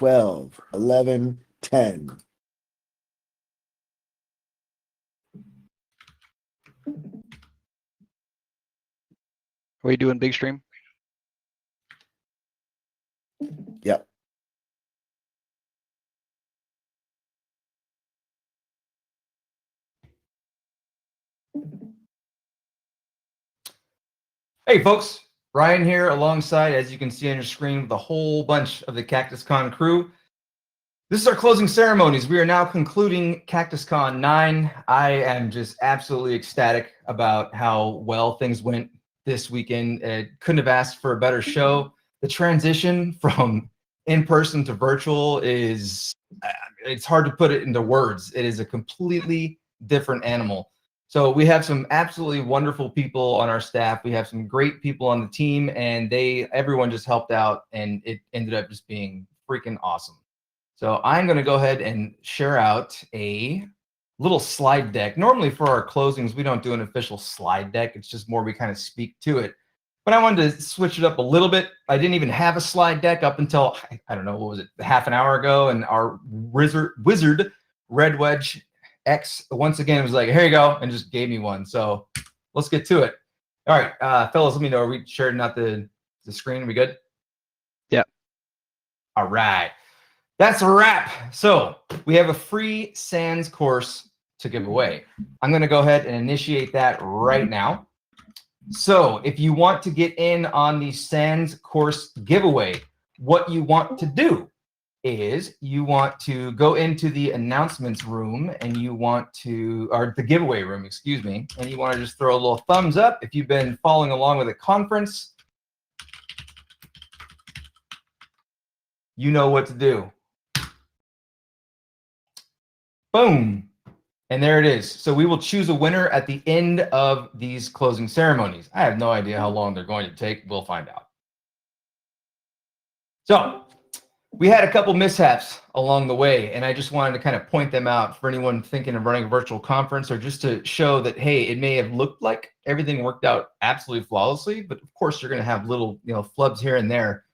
12, 11, 10. Are we doing big stream? Yep. Hey folks, Ryan here alongside, as you can see on your screen, with a whole bunch of the CactusCon crew. This is our closing ceremonies. We are now concluding CactusCon 9. I am just absolutely ecstatic about how well things went this weekend. Couldn't have asked for a better show. The transition from in-person to virtual is, it's hard to put it into words. It is a completely different animal. So we have some absolutely wonderful people on our staff. We have some great people on the team, and everyone just helped out, and it ended up just being freaking awesome. So I'm going to go ahead and share out a little slide deck. Normally for our closings, we don't do an official slide deck. It's just more we kind of speak to it. But I wanted to switch it up a little bit. I didn't even have a slide deck up until, I don't know, what was it, half an hour ago, and our wizard Red Wedge X once again was like, here you go, and just gave me one. So let's get to it. All right, fellas, let me know, are we sharing out the screen? Are we good? Yeah. All right. That's a wrap. So we have a free SANS course to give away. I'm going to go ahead and initiate that right now. So if you want to get in on the SANS course giveaway, what you want to do is you want to go into the announcements room, and you want to, or the giveaway room, excuse me, and you want to just throw a little thumbs up if you've been following along with the conference. You know what to do. Boom. And there it is. So we will choose a winner at the end of these closing ceremonies. I have no idea how long they're going to take. We'll find out. So we had a couple mishaps along the way, and I just wanted to kind of point them out for anyone thinking of running a virtual conference, or just to show that, hey, it may have looked like everything worked out absolutely flawlessly, but of course you're going to have little, flubs here and there.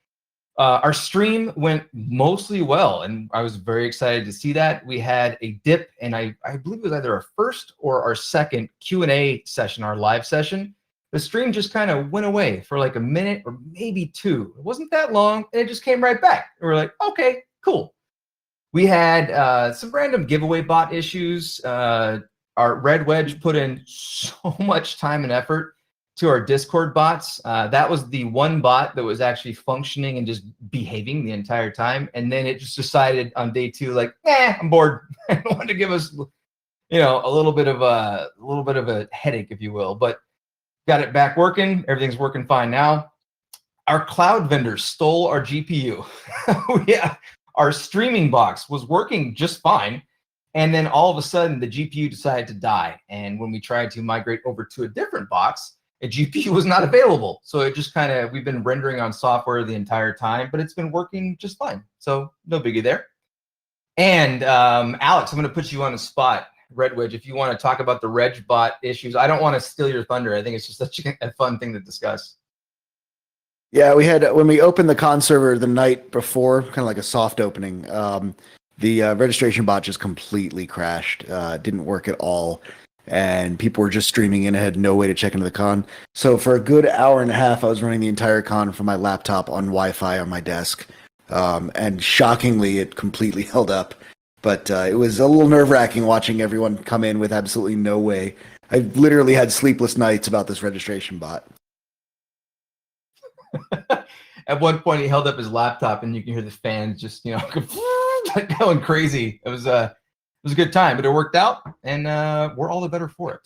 Our stream went mostly well, and I was very excited to see that. We had a dip, and I believe it was either our first or our second Q&A session, our live session. The stream just kind of went away for like a minute or maybe two. It wasn't that long, and it just came right back. And we're like, okay, cool. We had some random giveaway bot issues. Our Red Wedge put in so much time and effort to our Discord bots. That was the one bot that was actually functioning and just behaving the entire time. And then it just decided on day 2, like, I'm bored. I wanted to give us, a little bit of a headache, if you will. But got it back working. Everything's working fine now. Our cloud vendor stole our GPU. Yeah, our streaming box was working just fine. And then all of a sudden, the GPU decided to die. And when we tried to migrate over to a different box, a GPU was not available. So it just we've been rendering on software the entire time, but it's been working just fine. So no biggie there. And Alex, I'm going to put you on the spot, Red Wedge, if you want to talk about the Reg bot issues. I don't want to steal your thunder. I think it's just such a fun thing to discuss. Yeah, we had, when we opened the con server the night before, kind of like a soft opening, the registration bot just completely crashed. Didn't work at all. And people were just streaming in. I had no way to check into the con. So for a good hour and a half, I was running the entire con from my laptop on Wi-Fi on my desk. And shockingly, it completely held up. But it was a little nerve-wracking watching everyone come in with absolutely no way. I literally had sleepless nights about this registration bot. At one point, he held up his laptop, and you can hear the fans just, like going crazy. It was a good time, but it worked out, and we're all the better for it.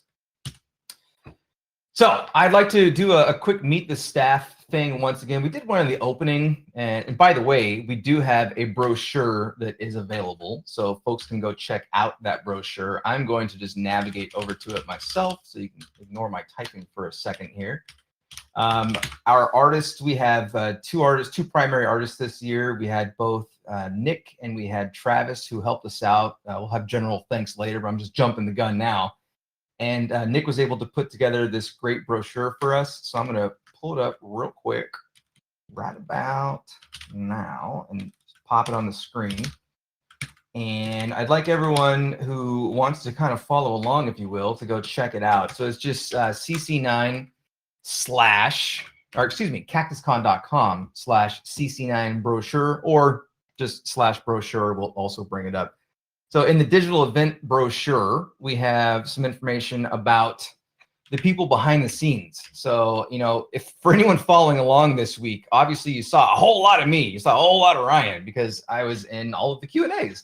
So I'd like to do a quick meet the staff thing once again. We did one in the opening, and by the way, we do have a brochure that is available, so folks can go check out that brochure. I'm going to just navigate over to it myself, so you can ignore my typing for a second here. Our artists, we have two primary artists this year. We had both Nick and we had Travis, who helped us out. We'll have general thanks later, but I'm just jumping the gun now. And Nick was able to put together this great brochure for us. So I'm going to pull it up real quick right about now and pop it on the screen. And I'd like everyone who wants to kind of follow along, if you will, to go check it out. So it's just CC9 CactusCon.com/CC9 brochure, or just /brochure will also bring it up. So in the digital event brochure, we have some information about the people behind the scenes. So, if for anyone following along this week, obviously you saw a whole lot of me. You saw a whole lot of Ryan because I was in all of the Q&As.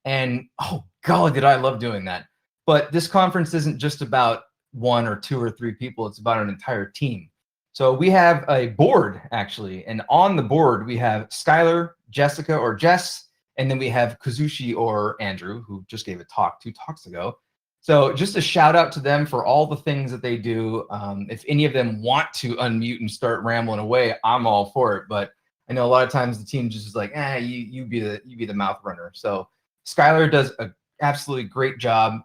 And oh, golly, did I love doing that. But this conference isn't just about 1 or 2 or 3 people. It's about an entire team. So we have a board, actually. And on the board, we have Skylar, Jessica, or Jess, and then we have Kazushi, or Andrew, who just gave a talk 2 talks ago. So just a shout out to them for all the things that they do. If any of them want to unmute and start rambling away, I'm all for it. But I know a lot of times the team just is like, you be the mouth runner. So Skylar does an absolutely great job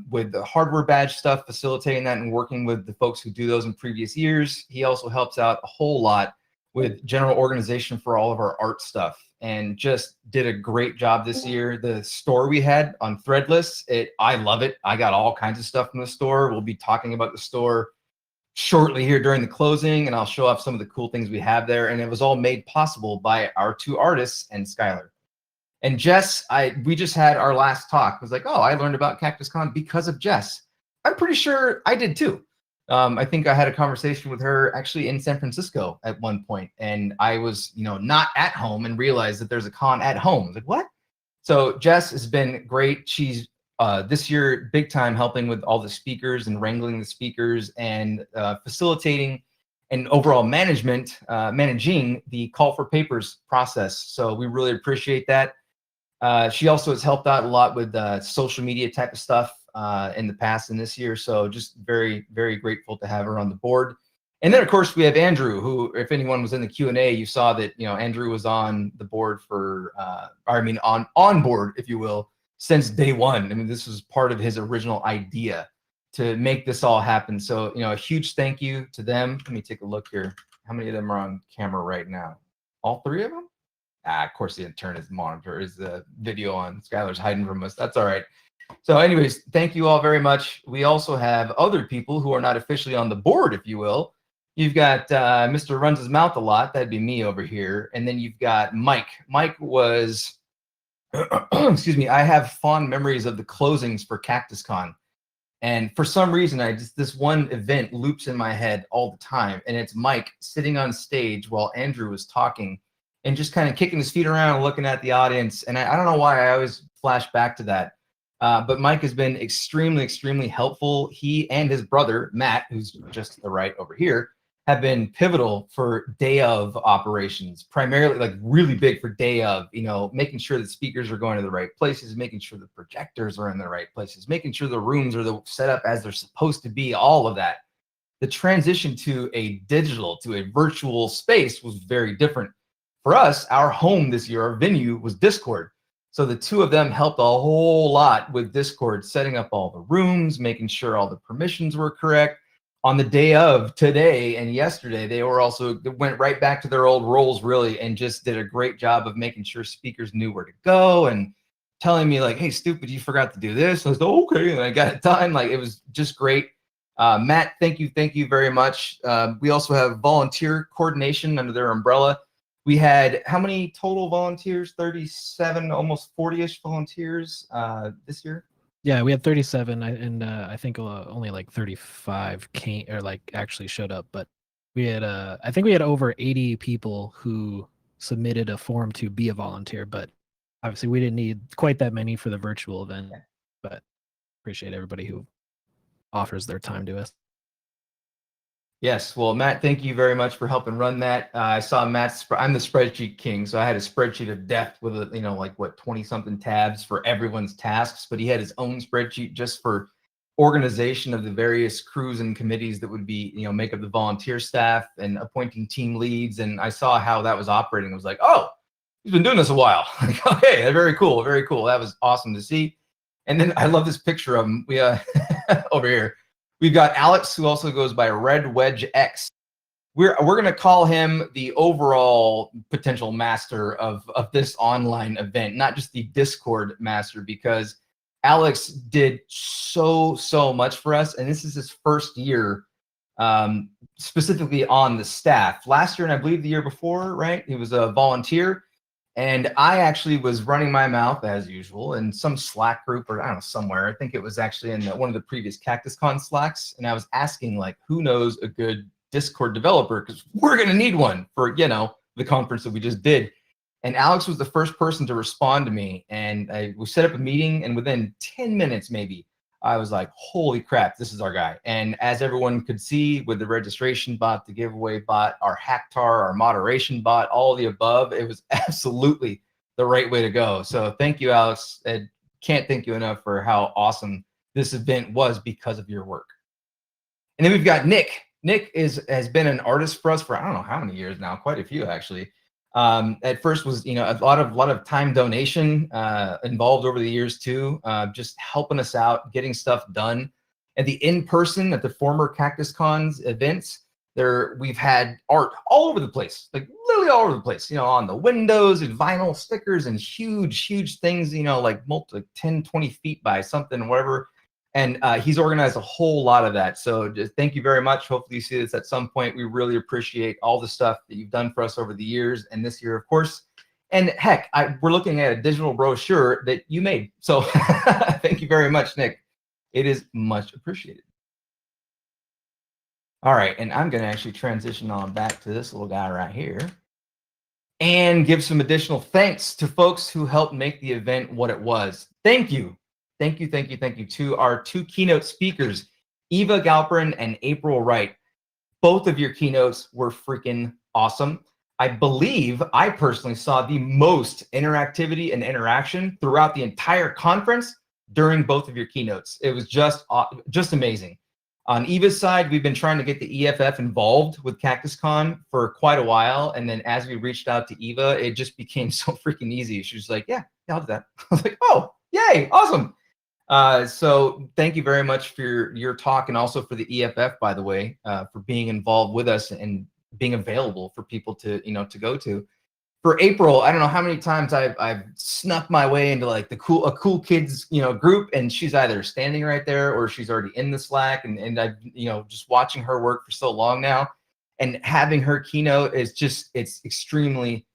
with the hardware badge stuff, facilitating that and working with the folks who do those in previous years. He also helps out a whole lot with general organization for all of our art stuff, and just did a great job this year. The store we had on Threadless, I love it. I got all kinds of stuff from the store. We'll be talking about the store shortly here during the closing, and I'll show off some of the cool things we have there. And it was all made possible by our 2 artists and Skylar. And Jess, we just had our last talk. I was like, oh, I learned about CactusCon because of Jess. I'm pretty sure I did too. I think I had a conversation with her actually in San Francisco at one point, and I was, not at home and realized that there's a con at home. I was like, what? So Jess has been great. She's this year big time helping with all the speakers and wrangling the speakers and facilitating and overall managing the call for papers process. So we really appreciate that. She also has helped out a lot with social media type of stuff in the past and this year. So just very, very grateful to have her on the board. And then, of course, we have Andrew, who, if anyone was in the Q&A, you saw that, Andrew was on the board on board, if you will, since day one. I mean, this was part of his original idea to make this all happen. So, a huge thank you to them. Let me take a look here. How many of them are on camera right now? All 3 of them? Of course, the intern is the video on. Skylar's hiding from us. That's all right. So anyways, thank you all very much. We also have other people who are not officially on the board, if you will. You've got Mr. Runs His Mouth a Lot. That'd be me over here. And then you've got Mike. Mike was, excuse me, I have fond memories of the closings for CactusCon. And for some reason, this one event loops in my head all the time. And it's Mike sitting on stage while Andrew was talking and just kind of kicking his feet around and looking at the audience. And I don't know why I always flash back to that. But Mike has been extremely, extremely helpful. He and his brother, Matt, who's just to the right over here, have been pivotal for day of operations, primarily like really big for day of, making sure that speakers are going to the right places, making sure the projectors are in the right places, making sure the rooms are set up as they're supposed to be, all of that. The transition to a virtual space was very different. For us, our home this year, our venue was Discord. So the 2 of them helped a whole lot with Discord, setting up all the rooms, making sure all the permissions were correct. On the day of today and yesterday, they went right back to their old roles, really, and just did a great job of making sure speakers knew where to go and telling me like, hey, stupid, you forgot to do this. I was like, okay, and I got it done. Like, it was just great. Matt, thank you very much. We also have volunteer coordination under their umbrella. We had how many total volunteers? 37, almost 40-ish volunteers this year. Yeah, we had 37, and I think only like 35 came or like actually showed up. But we had I think we had over 80 people who submitted a form to be a volunteer. But obviously, we didn't need quite that many for the virtual event. Yeah. But appreciate everybody who offers their time to us. Yes, well, Matt, thank you very much for helping run that. I saw Matt's. I'm the spreadsheet king, so I had a spreadsheet of death with 20-something tabs for everyone's tasks. But he had his own spreadsheet just for organization of the various crews and committees that would be, make up the volunteer staff and appointing team leads. And I saw how that was operating. I was like, oh, he's been doing this a while. Like, okay, very cool, very cool. That was awesome to see. And then I love this picture of him. We over here. We've got Alex, who also goes by Red Wedge X. we're going to call him the overall potential master of this online event, not just the Discord master, because Alex did so much for us, and this is his first year specifically on the staff. Last year, and I believe the year before, right? He was a volunteer, and I actually was running my mouth as usual in some Slack group, or I don't know, somewhere. I think it was actually in one of the previous CactusCon Slacks, and I was asking, like, who knows a good Discord developer, because we're going to need one for, you know, the conference that we just did. And Alex was the first person to respond to me, and we set up a meeting, and within 10 minutes maybe, I was like, holy crap, this is our guy. And as everyone could see with the registration bot, the giveaway bot, our Hacktar, our moderation bot, all of the above, it was absolutely the right way to go. So thank you, Alex. I can't thank you enough for how awesome this event was because of your work. And then we've got Nick. Nick has been an artist for us for I don't know how many years now, quite a few actually. At first was, you know, a lot of time donation involved over the years too, just helping us out, getting stuff done. At the in-person, at the former CactusCon's events, we've had art all over the place, like literally all over the place, you know, on the windows and vinyl stickers and huge things, you know, like 10, 20 feet by something, whatever. And he's organized a whole lot of that. So just thank you very much. Hopefully you see this at some point. We really appreciate all the stuff that you've done for us over the years and this year, of course. And heck, we're looking at a digital brochure that you made. So thank you very much, Nick. It is much appreciated. All right, and I'm going to actually transition on back to this little guy right here and give some additional thanks to folks who helped make the event what it was. Thank you. Thank you to our two keynote speakers, Eva Galperin and April Wright. Both of your keynotes were freaking awesome. I believe I personally saw the most interactivity and interaction throughout the entire conference during both of your keynotes. It was just amazing. On Eva's side, we've been trying to get the EFF involved with CactusCon for quite a while. And then as we reached out to Eva, it just became so freaking easy. She was like, yeah, I'll do that. I was like, oh, yay, awesome. So thank you very much for your talk, and also for the EFF, by the way, for being involved with us and being available for people to, you know, to go to. For April, I don't know how many times I've snuck my way into like a cool kids, you know, group, and she's either standing right there or she's already in the Slack, and I've, you know, just watching her work for so long now, and having her keynote is just, it's extremely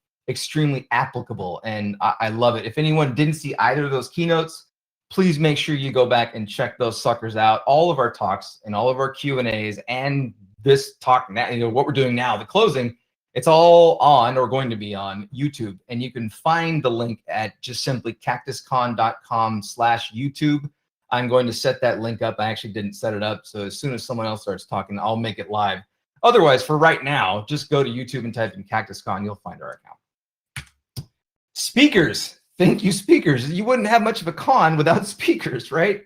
applicable, and I love it. If anyone didn't see either of those keynotes, please make sure you go back and check those suckers out. All of our talks and all of our Q&As and this talk now, you know, what we're doing now, the closing, it's all on, or going to be on, YouTube. And you can find the link at just simply cactuscon.com/YouTube. I'm going to set that link up. I actually didn't set it up, so as soon as someone else starts talking, I'll make it live. Otherwise, for right now, just go to YouTube and type in CactusCon. You'll find our account. Speakers. Thank you, speakers. You wouldn't have much of a con without speakers, right?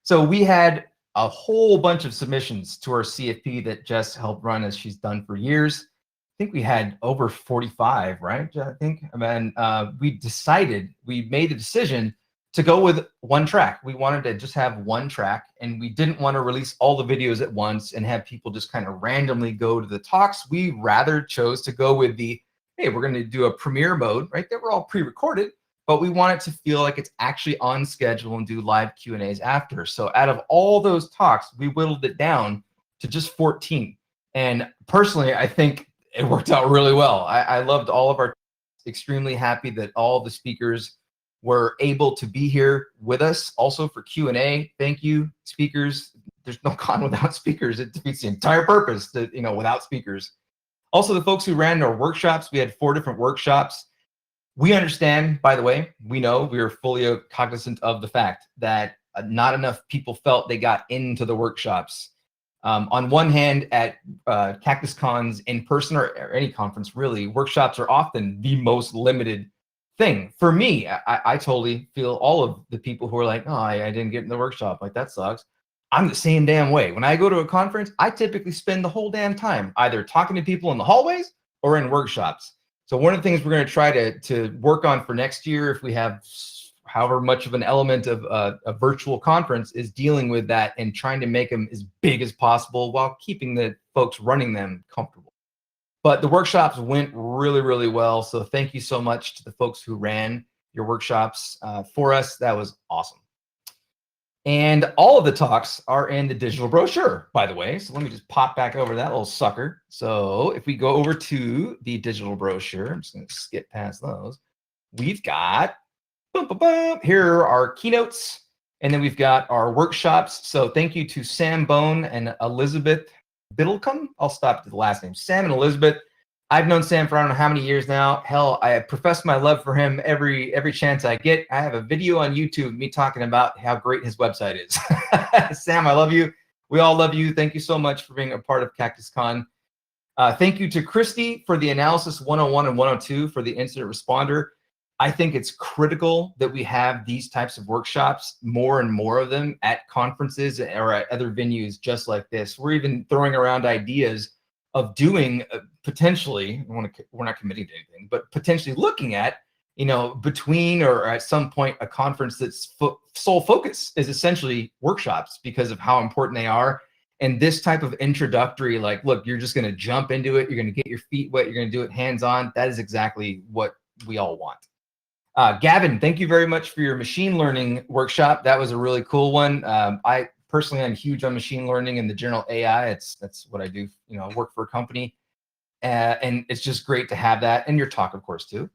So we had a whole bunch of submissions to our CFP that Jess helped run, as she's done for years. I think we had over 45, right? I think. And we made the decision to go with one track. We wanted to just have one track, and we didn't want to release all the videos at once and have people just kind of randomly go to the talks. We rather chose to go with the, hey, we're going to do a premiere mode, right? They were all pre-recorded, but we want it to feel like it's actually on schedule and do live Q&As after. So out of all those talks, we whittled it down to just 14. And personally, I think it worked out really well. I loved all of our, extremely happy that all the speakers were able to be here with us also for Q&A. Thank you, speakers. There's no con without speakers. It defeats the entire purpose, to, you know, without speakers. Also, the folks who ran our workshops, we had 4 different workshops. We understand, by the way, we know, we are fully cognizant of the fact that not enough people felt they got into the workshops. On one hand, at CactusCons in person, or any conference really, workshops are often the most limited thing. For me, I totally feel all of the people who are like, oh, I didn't get in the workshop, like that sucks. I'm the same damn way. When I go to a conference, I typically spend the whole damn time either talking to people in the hallways or in workshops. So one of the things we're going to try to work on for next year, if we have however much of an element of a virtual conference is dealing with that and trying to make them as big as possible while keeping the folks running them comfortable. But the workshops went really, really well. So thank you so much to the folks who ran your workshops for us. That was awesome. And all of the talks are in the digital brochure, by the way. So let me just pop back over that little sucker. So if we go over to the digital brochure, I'm just going to skip past those. We've got, here are our keynotes, and then we've got our workshops. So thank you to Sam Bone and Elizabeth Biddlecombe. I'll stop at the last name. Sam and Elizabeth. I've known Sam for I don't know how many years now. Hell, I profess my love for him every chance I get. I have a video on YouTube, me talking about how great his website is. Sam, I love you. We all love you. Thank you so much for being a part of CactusCon. Thank you to Christy for the analysis 101 and 102 for the incident responder. I think it's critical that we have these types of workshops, more and more of them at conferences or at other venues just like this. We're even throwing around ideas of doing potentially, we're not committing to anything, but potentially looking at, between or at some point a conference that's sole focus is essentially workshops because of how important they are. And this type of introductory, like, look, you're just going to jump into it. You're going to get your feet wet. You're going to do it hands-on. That is exactly what we all want. Gavin, thank you very much for your machine learning workshop. That was a really cool one. I personally am huge on machine learning and the general AI. That's what I do. I work for a company, and it's just great to have that. And your talk, of course, too.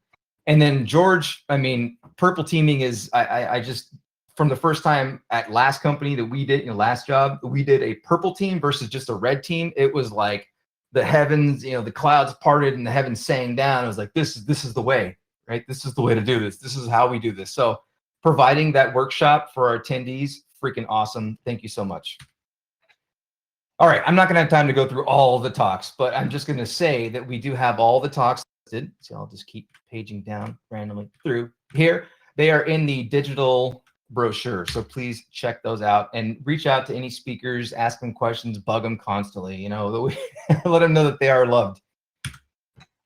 And then George, I mean, purple teaming is I just from the first time at last company that we did, last job, we did a purple team versus just a red team. It was like the heavens, the clouds parted and the heavens sang down. It was like this is the way. Right? This is the way to do this. This is how we do this. So providing that workshop for our attendees, freaking awesome. Thank you so much. All right, I'm not going to have time to go through all the talks, but I'm just going to say that we do have all the talks listed. So I'll just keep paging down randomly through here. They are in the digital brochure. So please check those out and reach out to any speakers, ask them questions, bug them constantly, let them know that they are loved.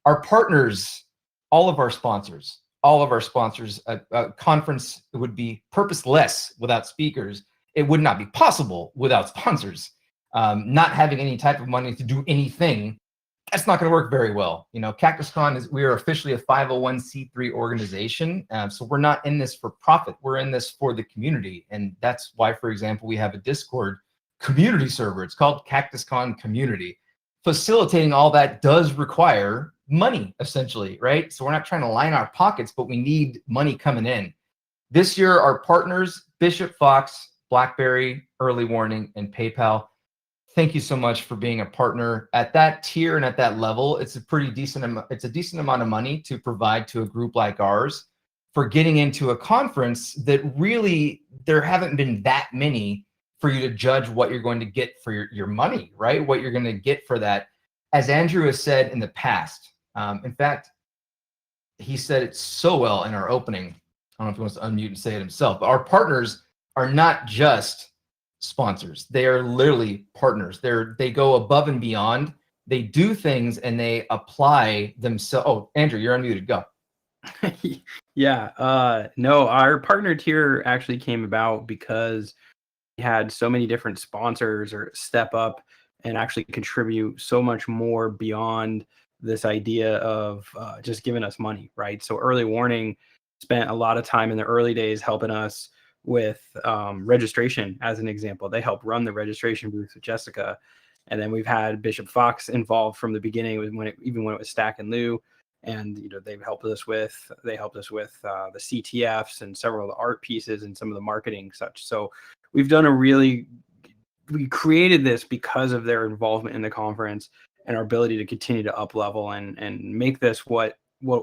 Our partners, all of our sponsors, a conference would be purposeless without speakers. It would not be possible without sponsors. Not having any type of money to do anything, that's not going to work very well. CactusCon we are officially a 501c3 organization. So we're not in this for profit. We're in this for the community. And that's why, for example, we have a Discord community server. It's called CactusCon Community. Facilitating all that does require money, essentially, right? So we're not trying to line our pockets, but we need money coming in. This year, our partners, Bishop Fox, BlackBerry, Early Warning, and PayPal. Thank you so much for being a partner at that tier and at that level. It's a decent amount of money to provide to a group like ours for getting into a conference that really there haven't been that many for you to judge what you're going to get for your money, right? What you're going to get for that. As Andrew has said in the past, in fact, he said it so well in our opening. I don't know if he wants to unmute and say it himself, but our partners are not just sponsors. They are literally partners. They go above and beyond. They do things and they apply themselves. Oh, Andrew, you're unmuted. Go. Yeah. No, our partner tier actually came about because we had so many different sponsors or step up and actually contribute so much more beyond this idea of just giving us money, right? So Early Warning spent a lot of time in the early days helping us with registration, as an example. They helped run the registration booth with Jessica. And then we've had Bishop Fox involved from the beginning, even when it was Stack and Lou. And they've helped us with the CTFs and several of the art pieces and some of the marketing such. So we've done we created this because of their involvement in the conference and our ability to continue to up level and make this what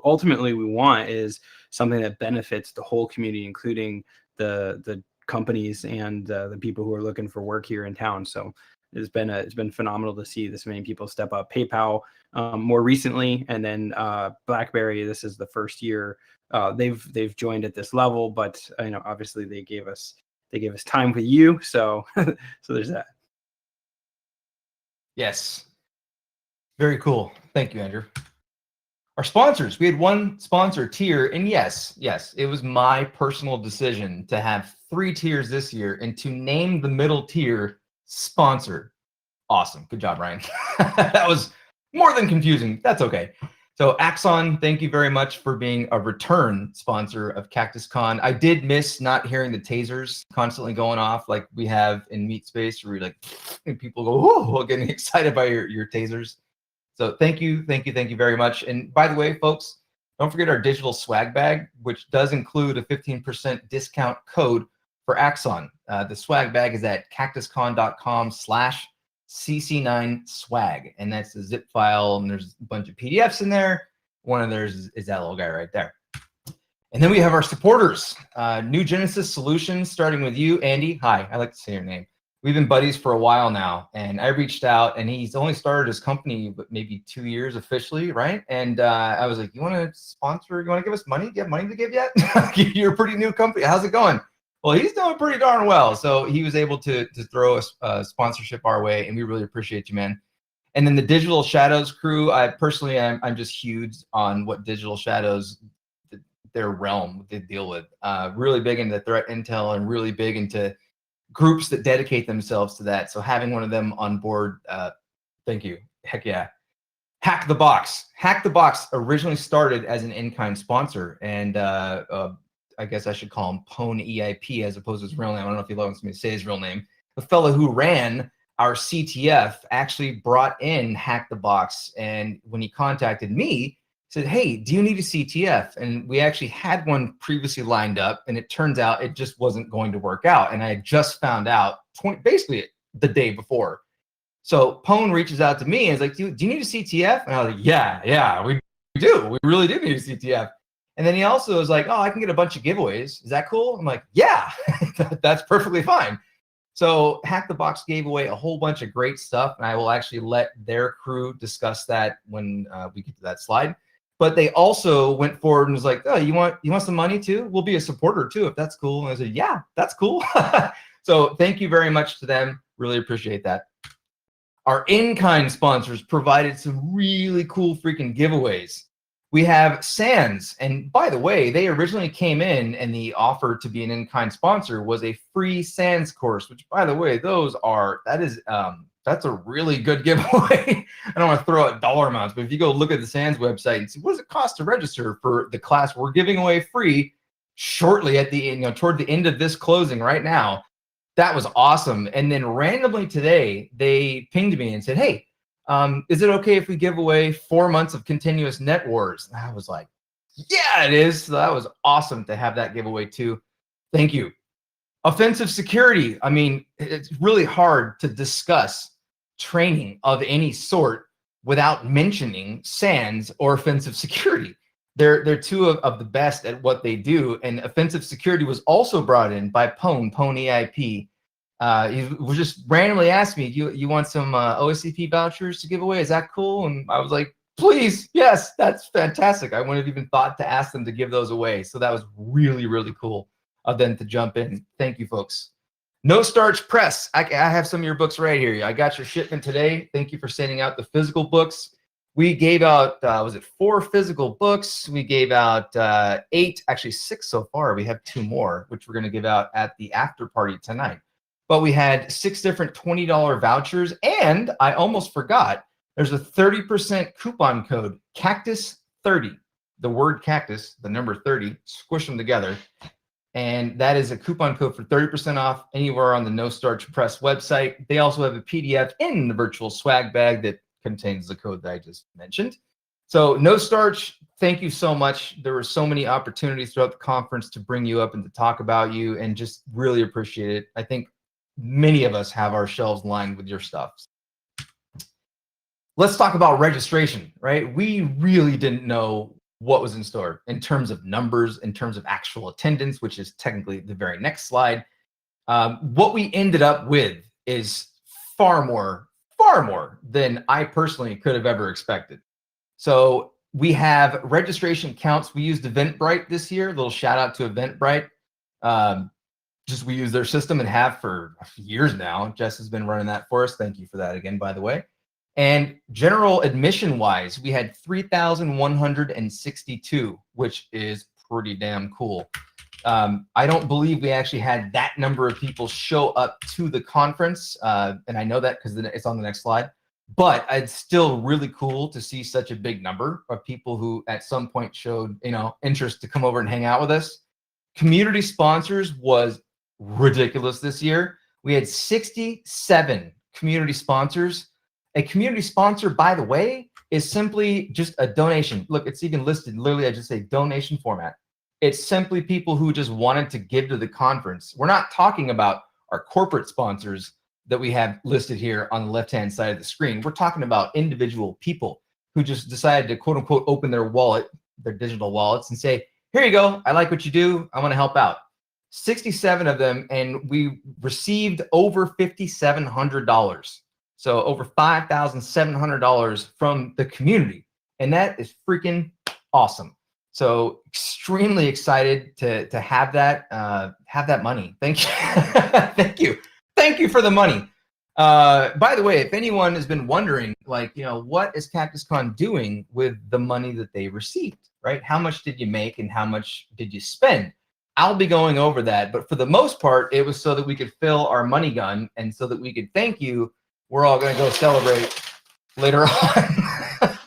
ultimately we want is something that benefits the whole community, including the companies and the people who are looking for work here in town. So it's been phenomenal to see this many people step up. PayPal more recently, and then BlackBerry. This is the first year they've joined at this level, but obviously they gave us time with you. So so there's that. Yes. Very cool. Thank you, Andrew. Our sponsors, we had one sponsor tier, and yes, it was my personal decision to have 3 tiers this year and to name the middle tier sponsor. Awesome. Good job, Ryan. That was more than confusing. That's okay. So Axon, thank you very much for being a return sponsor of CactusCon. I did miss not hearing the tasers constantly going off like we have in Meat Space, where like and people go, whoa, getting excited by your tasers. So thank you very much. And by the way, folks, don't forget our digital swag bag, which does include a 15% discount code for Axon. The swag bag is at cactuscon.com/CC9 swag. And that's a zip file. And there's a bunch of PDFs in there. One of theirs is that little guy right there. And then we have our supporters, New Genesis Solutions, starting with you, Andy. Hi, I like to say your name. We've been buddies for a while now, and I reached out, and he's only started his company, but maybe 2 years officially, right? And I was like, you want to sponsor? You want to give us money? Do you have money to give yet? You're a pretty new company. How's it going? Well, he's doing pretty darn well. So he was able to throw a sponsorship our way, and we really appreciate you, man. And then the Digital Shadows crew, I'm just huge on what Digital Shadows, their realm they deal with. Really big into threat intel and really big into groups that dedicate themselves to that. So having one of them on board, thank you. Heck yeah. Hack the Box. Hack the Box originally started as an in-kind sponsor, and I guess I should call him Pwn EIP as opposed to his real name. I don't know if he wants me to say his real name. The fellow who ran our CTF actually brought in Hack the Box, and when he contacted me, said, hey, do you need a CTF? And we actually had one previously lined up, and it turns out it just wasn't going to work out. And I just found out basically the day before. So Pwn reaches out to me and is like, do you need a CTF? And I was like, yeah, we do. We really do need a CTF. And then he also was like, oh, I can get a bunch of giveaways. Is that cool? I'm like, yeah, that's perfectly fine. So Hack the Box gave away a whole bunch of great stuff, and I will actually let their crew discuss that when we get to that slide. But they also went forward and was like, oh, you want some money too? We'll be a supporter too, if that's cool. And I said, yeah, that's cool. So thank you very much to them. Really appreciate that. Our in-kind sponsors provided some really cool freaking giveaways. We have Sands, and by the way, they originally came in, and the offer to be an in-kind sponsor was a free Sands course, which, by the way, that's a really good giveaway. I don't want to throw out dollar amounts, but if you go look at the Sands website and see what does it cost to register for the class we're giving away free shortly at the toward the end of this closing right now, that was awesome. And then randomly today, they pinged me and said, hey, is it okay if we give away 4 months of continuous net wars? And I was like, yeah, it is. So that was awesome to have that giveaway too. Thank you. Offensive security. I mean, it's really hard to discuss training of any sort without mentioning SANS or offensive security. They're two of the best at what they do. And offensive security was also brought in by Pwn EIP. He was just randomly asked me, you want some OSCP vouchers to give away? Is that cool? And I was like, please, yes, that's fantastic. I wouldn't have even thought to ask them to give those away. So that was really, really cool of them to jump in. Thank you, folks. No Starch Press. I have some of your books right here. I got your shipment today. Thank you for sending out the physical books. We gave out, was it 4 physical books? We gave out 8, actually 6 so far. We have 2 more, which we're going to give out at the after party tonight. But we had 6 different $20 vouchers, and I almost forgot, there's a 30% coupon code, Cactus30. The word cactus, the number 30, squish them together. And that is a coupon code for 30% off anywhere on the No Starch Press website. They also have a PDF in the virtual swag bag that contains the code that I just mentioned. So No Starch, thank you so much. There were so many opportunities throughout the conference to bring you up and to talk about you, and just really appreciate it. I think many of us have our shelves lined with your stuff. Let's talk about registration, right? We really didn't know what was in store in terms of numbers, in terms of actual attendance, which is technically the very next slide. What we ended up with is far more than I personally could have ever expected. So we have registration counts. We used Eventbrite this year. A little shout out to Eventbrite. Just we use their system and have for years now. Jess has been running that for us. Thank you for that again, by the way. And general admission wise, we had 3,162, which is pretty damn cool. I don't believe we actually had that number of people show up to the conference. And I know that because it's on the next slide. But it's still really cool to see such a big number of people who at some point showed, interest to come over and hang out with us. Community sponsors was ridiculous this year. We had 67 community sponsors. A community sponsor, by the way, is simply just a donation. Look, it's even listed. Literally, I just say donation format. It's simply people who just wanted to give to the conference. We're not talking about our corporate sponsors that we have listed here on the left-hand side of the screen. We're talking about individual people who just decided to, quote unquote, open their wallet, their digital wallets, and say, here you go. I like what you do. I want to help out. 67 of them, and we received over $5,700. So over $5,700 from the community. And that is freaking awesome. So extremely excited to have that money. Thank you. Thank you. Thank you for the money. By the way, if anyone has been wondering, what is CactusCon doing with the money that they received, right? How much did you make and how much did you spend? I'll be going over that. But for the most part, it was so that we could fill our money gun and so that we could thank you. We're all going to go celebrate later on.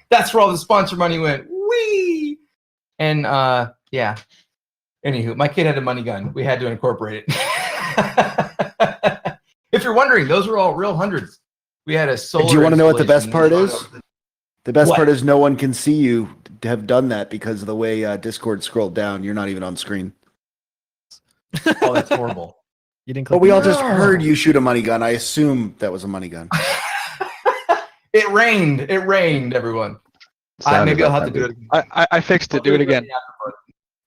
That's where all the sponsor money went. Whee! And yeah. Anywho, my kid had a money gun. We had to incorporate it. If you're wondering, those were all real hundreds. We had a solar. Do you want to know what the best part is? The best What? part is no one can see you have done that because of the way Discord scrolled down. You're not even on screen. Oh, that's horrible. You didn't But click we all it? just heard you shoot a money gun. I assume that was a money gun. It rained. It rained, everyone. Maybe I'll have to do it. I fixed it. Do it again.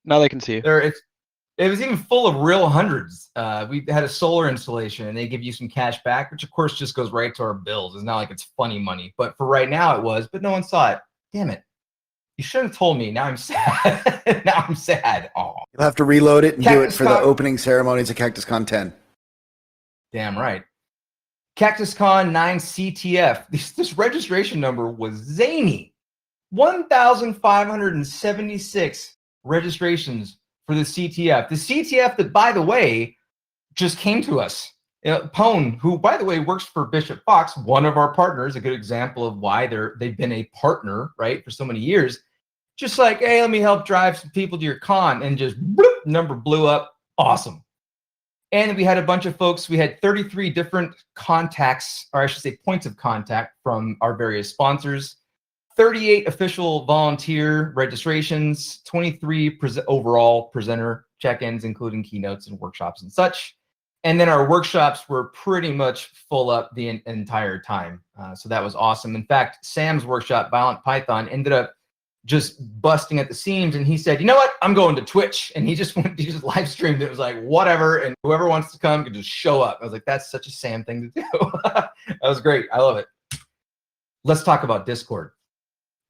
Now they can see you. It was even full of real hundreds. We had a solar installation, and they give you some cash back, which of course just goes right to our bills. It's not like it's funny money, but for right now it was. But no one saw it. Damn it! You should have told me. Now I'm sad. Now I'm sad. Oh, You'll have to reload it and do it for the CactusCon. opening ceremonies of CactusCon 10. damn right. CactusCon 9 CTF. This registration number was zany. 1,576 registrations for the CTF. The CTF that, by the way, just came to us. Pone, who, by the way, works for Bishop Fox, one of our partners, a good example of why they've been a partner, right, for so many years. Just like, hey, let me help drive some people to your con, and just bloop, number blew up. Awesome. And we had a bunch of folks. We had 33 different contacts, or I should say points of contact from our various sponsors. 38 official volunteer registrations, 23 overall presenter check-ins, including keynotes and workshops and such. And then our workshops were pretty much full up the entire time. So that was awesome. In fact, Sam's workshop, Violent Python, ended up just busting at the seams. And he said, you know what? I'm going to Twitch. And he just live streamed it. It was like, whatever. And whoever wants to come can just show up. I was like, that's such a Sam thing to do. That was great. I love it. Let's talk about Discord.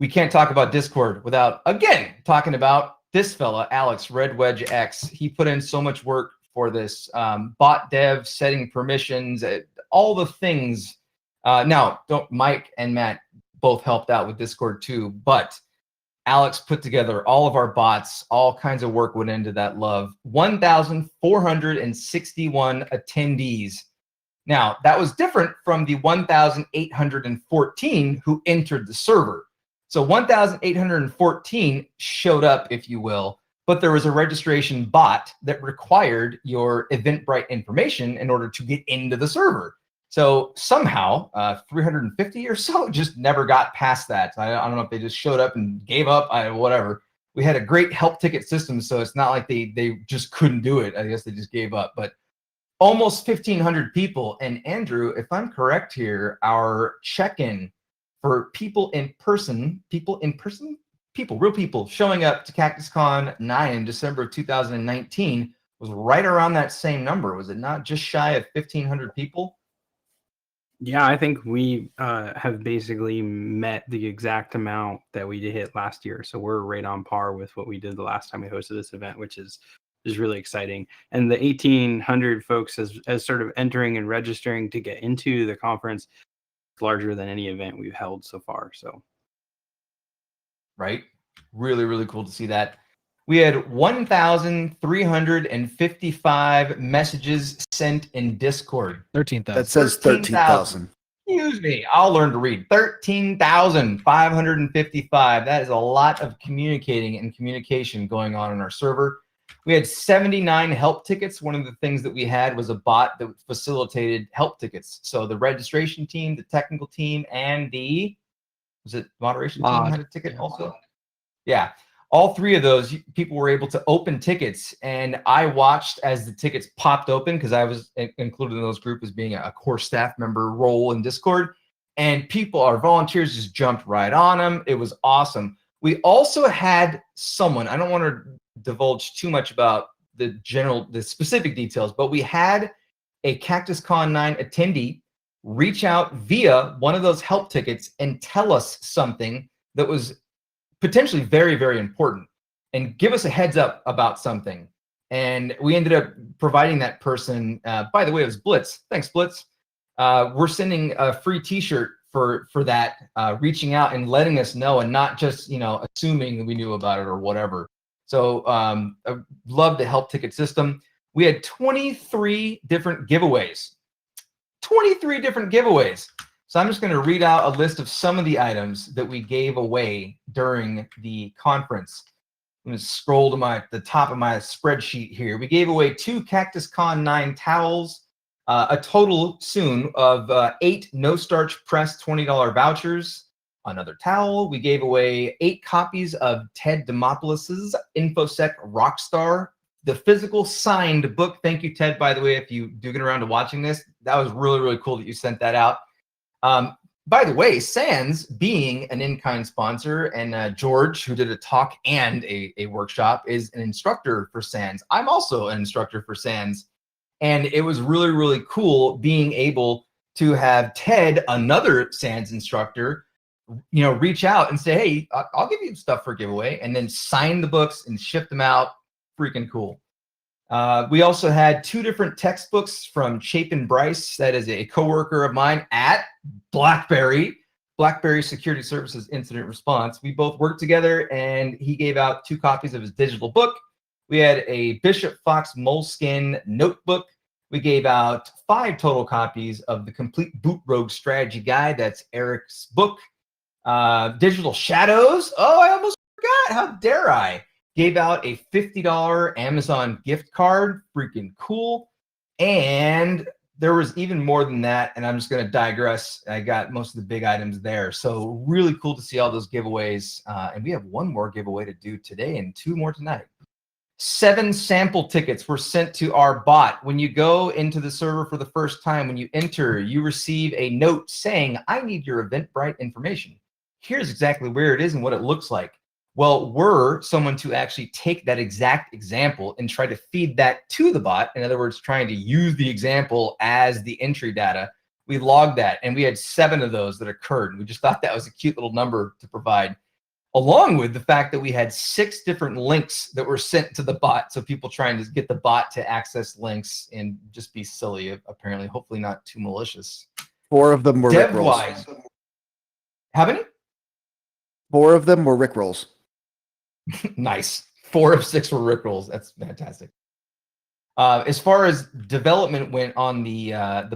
We can't talk about Discord without, again, talking about this fella, Alex, Red Wedge X. He put in so much work for this. Bot dev, setting permissions, all the things. Now, Mike and Matt both helped out with Discord too, but Alex put together all of our bots. All kinds of work went into that love. 1,461 attendees. Now, that was different from the 1,814 who entered the server. So 1,814 showed up, if you will, but there was a registration bot that required your Eventbrite information in order to get into the server. So somehow 350 or so just never got past that. I don't know if they just showed up and gave up, whatever. We had a great help ticket system, so it's not like they just couldn't do it. I guess they just gave up. But almost 1,500 people. And Andrew, if I'm correct here, our check-in for real people showing up to CactusCon 9 in December of 2019 was right around that same number. Was it not just shy of 1,500 people? Yeah, I think we have basically met the exact amount that we did hit last year. So we're right on par with what we did the last time we hosted this event, which is really exciting. And the 1,800 folks as sort of entering and registering to get into the conference, larger than any event we've held so far. So, right? Really, really cool to see that. We had 1,355 messages sent in Discord. 13,000. That says 13,000. Excuse me, I'll learn to read. 13,555. That is a lot of communicating and communication going on our server. We had 79 help tickets. One of the things that we had was a bot that facilitated help tickets. So the registration team, the technical team, and the, was it moderation team had a ticket also? Yeah. All three of those people were able to open tickets, and I watched as the tickets popped open because I was included in those group as being a core staff member role in Discord, and people, our volunteers, just jumped right on them. It was awesome. We also had someone, I don't want to divulge too much about the specific details, but we had a CactusCon 9 attendee reach out via one of those help tickets and tell us something that was potentially very, very important and give us a heads up about something. And we ended up providing that person, by the way, it was Blitz. Thanks, Blitz. We're sending a free t-shirt for that, reaching out and letting us know and not just, assuming we knew about it or whatever. So I love the help ticket system. We had 23 different giveaways. 23 different giveaways. So I'm just going to read out a list of some of the items that we gave away during the conference. I'm going to scroll to the top of my spreadsheet here. We gave away 2 CactusCon 9 towels, a total soon of 8 no starch press $20 vouchers, another towel. We gave away 8 copies of Ted Demopolis's InfoSec Rockstar, the physical signed book. Thank you, Ted, by the way, if you do get around to watching this. That was really, really cool that you sent that out. By the way, Sans being an in-kind sponsor, and George, who did a talk and a workshop, is an instructor for Sans. I'm also an instructor for Sans. And it was really, really cool being able to have Ted, another Sans instructor, reach out and say, hey, I'll give you stuff for giveaway, and then sign the books and ship them out. Freaking cool. We also had 2 different textbooks from Chapin Bryce, that is a coworker of mine at BlackBerry Security Services Incident Response. We both worked together, and he gave out 2 copies of his digital book. We had a Bishop Fox Moleskin notebook. We gave out 5 total copies of the Complete Boot Rogue Strategy Guide. That's Eric's book. Digital Shadows. Oh, I almost forgot. How dare I? Gave out a $50 Amazon gift card. Freaking cool. And there was even more than that, and I'm just going to digress. I got most of the big items there. So really cool to see all those giveaways. And we have 1 more giveaway to do today and 2 more tonight. 7 sample tickets were sent to our bot. When you go into the server for the first time, when you enter, you receive a note saying, I need your Eventbrite information. Here's exactly where it is and what it looks like. Well, we're someone to actually take that exact example and try to feed that to the bot. In other words, trying to use the example as the entry data. We logged that, and we had 7 of those that occurred. We just thought that was a cute little number to provide, along with the fact that we had 6 different links that were sent to the bot. So people trying to get the bot to access links and just be silly, apparently, hopefully not too malicious. 4 of them were Dev-wise, Rickrolls. how many? 4 of them were Rickrolls. Nice. 4 of 6 were Rickrolls. That's fantastic. As far as development went on the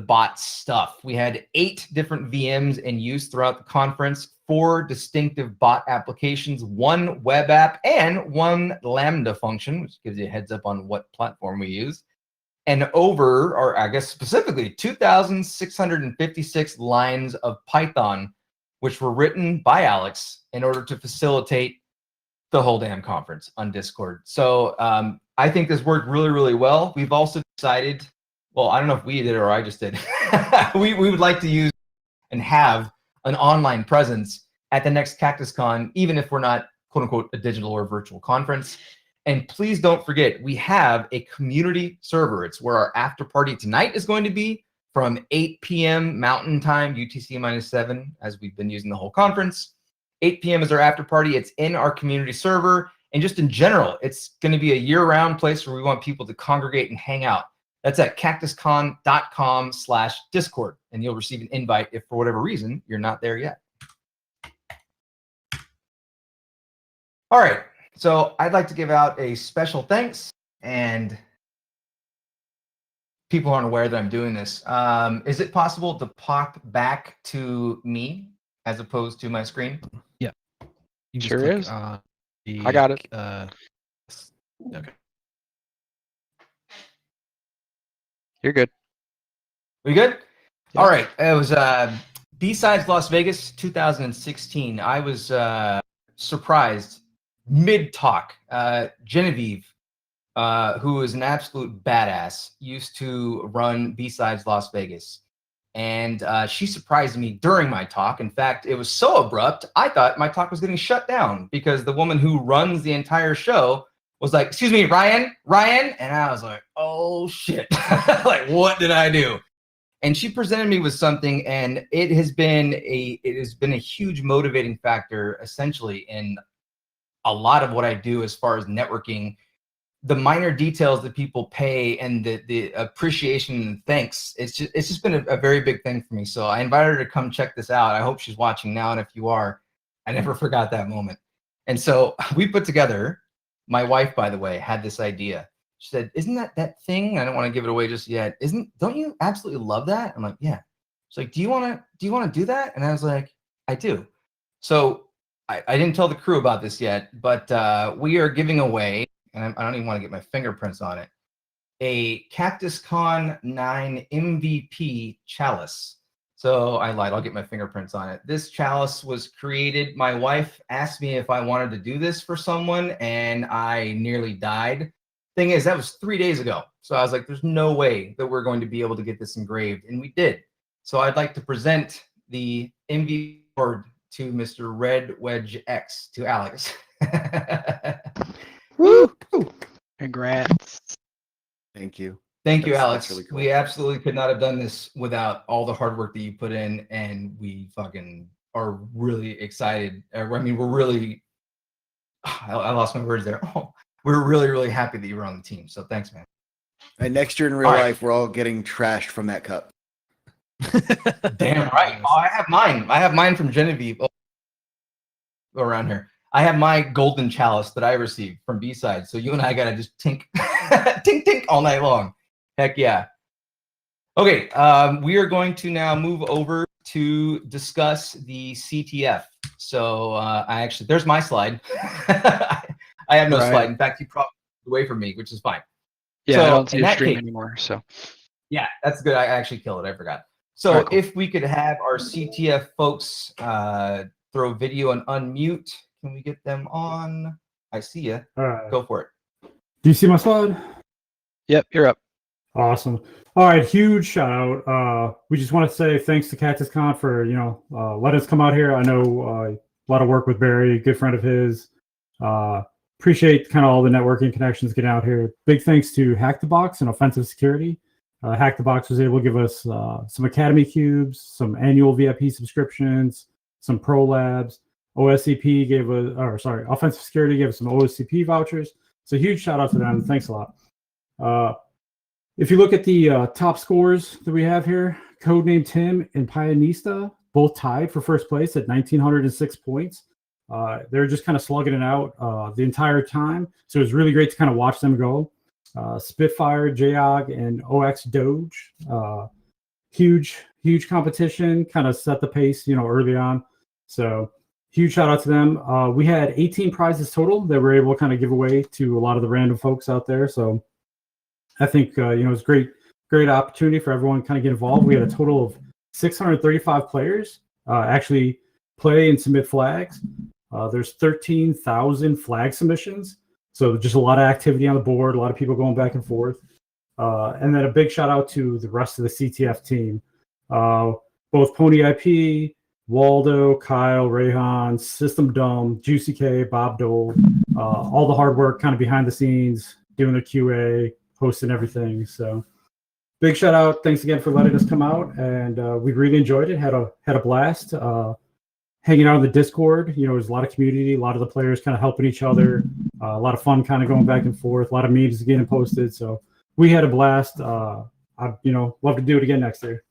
bot stuff, we had 8 different VMs in use throughout the conference, 4 distinctive bot applications, 1 web app, and 1 Lambda function, which gives you a heads up on what platform we use. And or I guess specifically, 2,656 lines of Python, which were written by Alex in order to facilitate the whole damn conference on Discord. So I think this worked really, really well. We've also decided, well, I don't know if we did or I just did. we would like to use and have an online presence at the next CactusCon, even if we're not, quote unquote, a digital or virtual conference. And please don't forget, we have a community server. It's where our after party tonight is going to be from 8 p.m. Mountain Time, UTC-7, as we've been using the whole conference. 8 p.m. is our after party. It's in our community server. And just in general, it's going to be a year-round place where we want people to congregate and hang out. That's at cactuscon.com/Discord, and you'll receive an invite if for whatever reason you're not there yet. All right, so I'd like to give out a special thanks, and people aren't aware that I'm doing this. Is it possible to pop back to me as opposed to my screen? Yeah. You just Sure click is. on I got it. Okay. You're good. We good? Yeah. All right. It was B-Sides Las Vegas 2016. I was surprised mid-talk. Genevieve, who is an absolute badass, used to run B-Sides Las Vegas. And she surprised me during my talk. In fact, it was so abrupt, I thought my talk was getting shut down because the woman who runs the entire show was like, "Excuse me, Ryan? And I was like, oh shit, like what did I do? And she presented me with something, and it has been a huge motivating factor essentially in a lot of what I do as far as networking. The minor details that people pay and the appreciation and thanks, it's just been a very big thing for me. So I invited her to come check this out. I hope she's watching now, and if you are, I never forgot that moment. And so we put together, my wife, by the way, had this idea. She said, "Isn't that thing? I don't want to give it away just yet. Don't you absolutely love that?" I'm like, "Yeah." She's like, "Do you want to do that?" And I was like, "I do." So I didn't tell the crew about this yet, but we are giving away, and I don't even want to get my fingerprints on it, a CactusCon 9 MVP chalice. So I lied, I'll get my fingerprints on it. This chalice was created, my wife asked me if I wanted to do this for someone, and I nearly died. Thing is, that was 3 days ago. So I was like, there's no way that we're going to be able to get this engraved, and we did. So I'd like to present the MVP award to Mr. Red Wedge X, to Alex. Woo! Congrats. Thank you. Thank you, That's Alex. really cool. We absolutely could not have done this without all the hard work that you put in, and we fucking are really excited. I mean, we're really, I lost my words there. Oh, we're really, really happy that you were on the team. So thanks, man. And next year in real All right. life, we're all getting trashed from that cup. Damn right. Oh, I have mine. I have mine from Genevieve. Oh, around here. I have my golden chalice that I received from B-Side. So you and I gotta just tink, tink, tink all night long. Heck yeah. Okay, we are going to now move over to discuss the CTF. So there's my slide. I have no slide. In fact, you probably away from me, which is fine. Yeah, So, I don't see in a that stream case- anymore. So Yeah, that's good. I actually killed it. I forgot. So All right, cool. if we could have our CTF folks throw video and unmute. Can we get them on? I see you. All right. Go for it. Do you see my slide? yep, you're up. Awesome. All right, huge shout out. We just want to say thanks to CactusCon for letting us come out here. I know a lot of work with Barry, good friend of his. Appreciate kind of all the networking connections getting out here. Big thanks to Hack the Box and Offensive Security. Hack the Box was able to give us some Academy cubes, some annual VIP subscriptions, some Pro Labs. Offensive Security gave us some OSCP vouchers. So huge shout out to them. Thanks a lot. If you look at the top scores that we have here, Codename Tim and Pionista both tied for first place at 1,906 points. They're just kind of slugging it out the entire time. So it was really great to kind of watch them go. Spitfire, Jayog, and OX Doge. Huge competition, kind of set the pace, early on. So huge shout out to them. We had 18 prizes total that we're able to kind of give away to a lot of the random folks out there. So I think, it's great opportunity for everyone to kind of get involved. We had a total of 635 players actually play and submit flags. There's 13,000 flag submissions. So just a lot of activity on the board, a lot of people going back and forth. And then a big shout out to the rest of the CTF team. Both Pony IP, Waldo, Kyle, Rayhan, System Dumb, Juicy K, Bob Dole, all the hard work kind of behind the scenes, doing the QA, hosting everything. So big shout out. Thanks again for letting us come out. And we really enjoyed it. Had a blast. Hanging out in the Discord, there's a lot of community, a lot of the players kind of helping each other, a lot of fun kind of going back and forth, a lot of memes getting posted. So we had a blast. I love to do it again next year.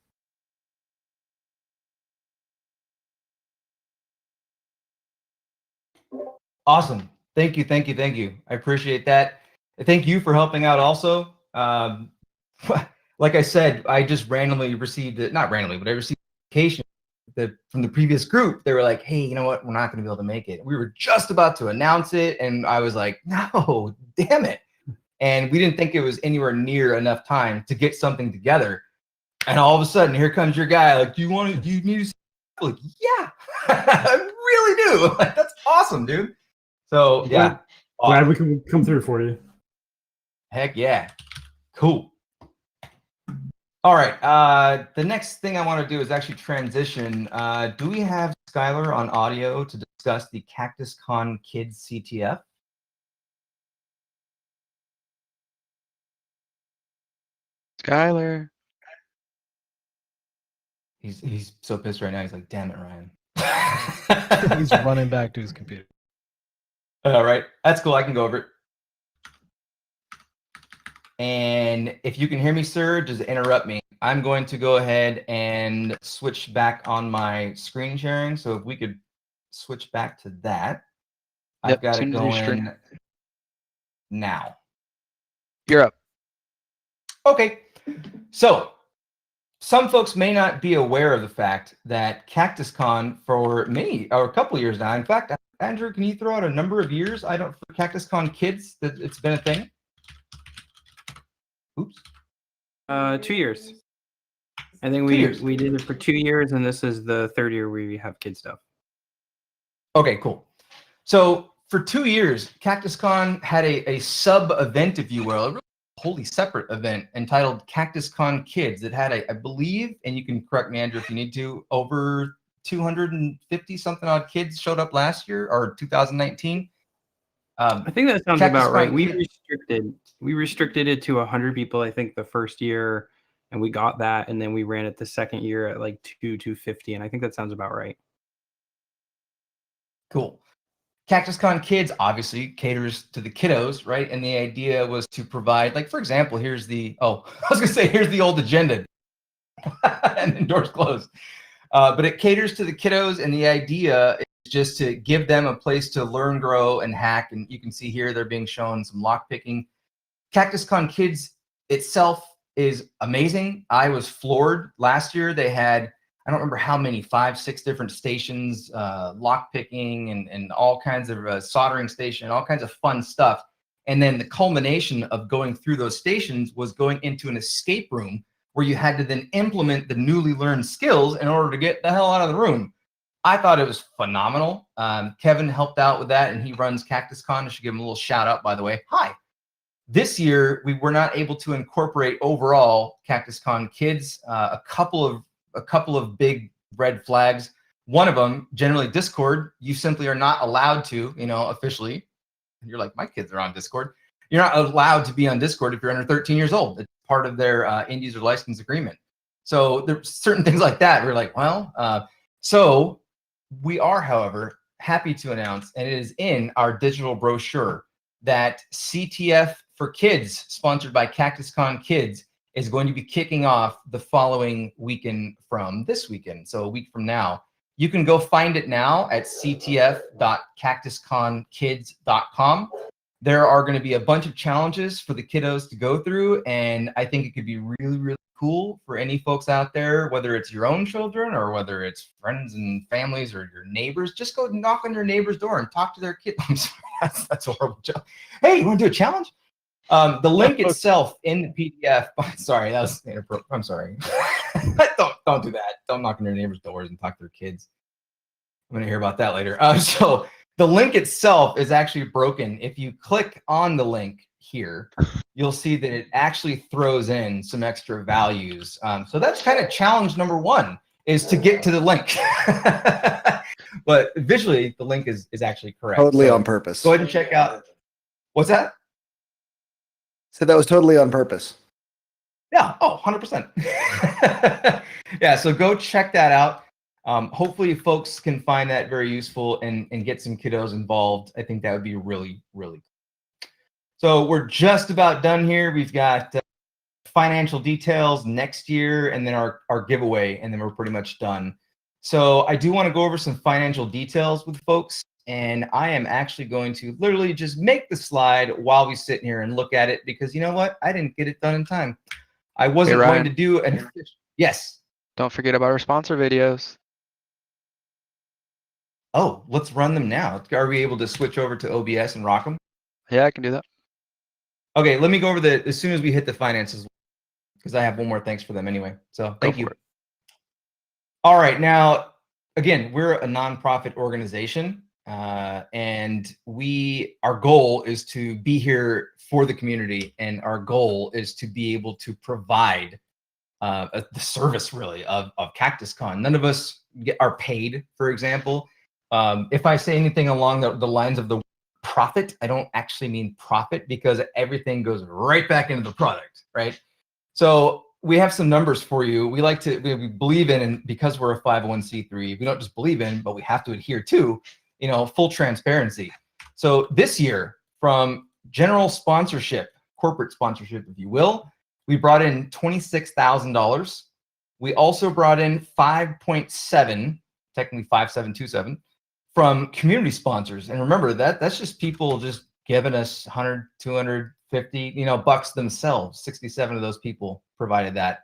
Awesome. Thank you. I appreciate that. Thank you for helping out also. Like I said, I just randomly received it, not randomly, but I received notification from the previous group. They were like, hey, you know what? We're not going to be able to make it. We were just about to announce it. And I was like, no, damn it. And we didn't think it was anywhere near enough time to get something together. And all of a sudden, here comes your guy. Like, do you need to see? Like, yeah, I really do. Like, that's awesome, dude. So yeah. Glad we can come through for you. Heck yeah. Cool. All right. The next thing I want to do is actually transition. Do we have Skylar on audio to discuss the CactusCon Kids CTF? Skylar. He's so pissed right now. He's like, damn it, Ryan. He's running back to his computer. All right. That's cool. I can go over it. And if you can hear me, sir, just interrupt me. I'm going to go ahead and switch back on my screen sharing. So if we could switch back to that. Yep, I've got it going now. You're up. Okay. So some folks may not be aware of the fact that CactusCon for many, or a couple of years now. In fact, Andrew, can you throw out a number of years for CactusCon Kids that it's been a thing? Oops. 2 years. I think we did it for 2 years, and this is the third year we have kid stuff. Okay, cool. So for 2 years, CactusCon had a sub event, if you will, a really wholly separate event entitled CactusCon Kids. It had, I believe, and you can correct me, Andrew, if you need to, over 250 something odd kids showed up last year or 2019. I think that sounds about right. We restricted it to 100 people, I think, the first year, and we got that, and then we ran it the second year at like 250, and I think that sounds about right. Cool. CactusCon Kids obviously caters to the kiddos, right? And the idea was to provide, like, for example, here's the old agenda, and then doors closed. But it caters to the kiddos, and the idea is just to give them a place to learn, grow, and hack. And you can see here they're being shown some lock picking. CactusCon Kids itself is amazing. I was floored. Last year they had, I don't remember how many, 5, 6 different stations, lock picking and all kinds of soldering station, all kinds of fun stuff. And then the culmination of going through those stations was going into an escape room where you had to then implement the newly learned skills in order to get the hell out of the room. I thought it was phenomenal. Kevin helped out with that, and he runs CactusCon. I should give him a little shout out, by the way. Hi. This year, we were not able to incorporate overall CactusCon Kids. A couple of big red flags. One of them, generally Discord, you simply are not allowed to, officially. And you're like, my kids are on Discord. You're not allowed to be on Discord if you're under 13 years old. It's part of their end user license agreement. So there's certain things like that. We're like, well, so we are, however, happy to announce, and it is in our digital brochure, that CTF for Kids, sponsored by CactusCon Kids, is going to be kicking off the following weekend from this weekend. So a week from now. You can go find it now at ctf.cactusconkids.com. There are going to be a bunch of challenges for the kiddos to go through, and I think it could be really, really cool for any folks out there, whether it's your own children or whether it's friends and families or your neighbors. Just go knock on your neighbor's door and talk to their kid. I'm sorry, that's a horrible joke. Hey, you want to do a challenge? The link itself in the PDF. Sorry, that was inappropriate. I'm sorry. Don't do that. Don't knock on your neighbor's doors and talk to their kids. I'm going to hear about that later. So the link itself is actually broken. If you click on the link here, you'll see that it actually throws in some extra values. So that's kind of challenge number 1, is to get to the link. But visually, the link is actually correct. Totally So on purpose. go ahead and check out. What's that? So that was totally on purpose. Yeah. Oh, 100%. Yeah. So go check that out. Hopefully folks can find that very useful and get some kiddos involved. I think that would be really, really cool. So we're just about done here. We've got financial details next year, and then our giveaway, and then we're pretty much done. So I do want to go over some financial details with folks, and I am actually going to literally just make the slide while we sit here and look at it, because you know what? I didn't get it done in time. I wasn't going to do an yes. Don't forget about our sponsor videos. Oh, let's run them now. Are we able to switch over to OBS and rock them? Yeah, I can do that. Okay, let me go over as soon as we hit the finances, because I have one more thanks for them anyway. So thank you. All right, now, again, we're a nonprofit organization, and our goal is to be here for the community, and our goal is to be able to provide the service, really, of CactusCon. None of us are paid, for example. If I say anything along the lines of the profit, I don't actually mean profit, because everything goes right back into the product, right? So we have some numbers for you. We believe in, and because we're a 501c3, we don't just believe in, but we have to adhere to, full transparency. So this year, from general sponsorship, corporate sponsorship, if you will, we brought in $26,000. We also brought in 5.7, technically 5727, from community sponsors. And remember, that's just people just giving us 100, 250, bucks themselves. 67 of those people provided that.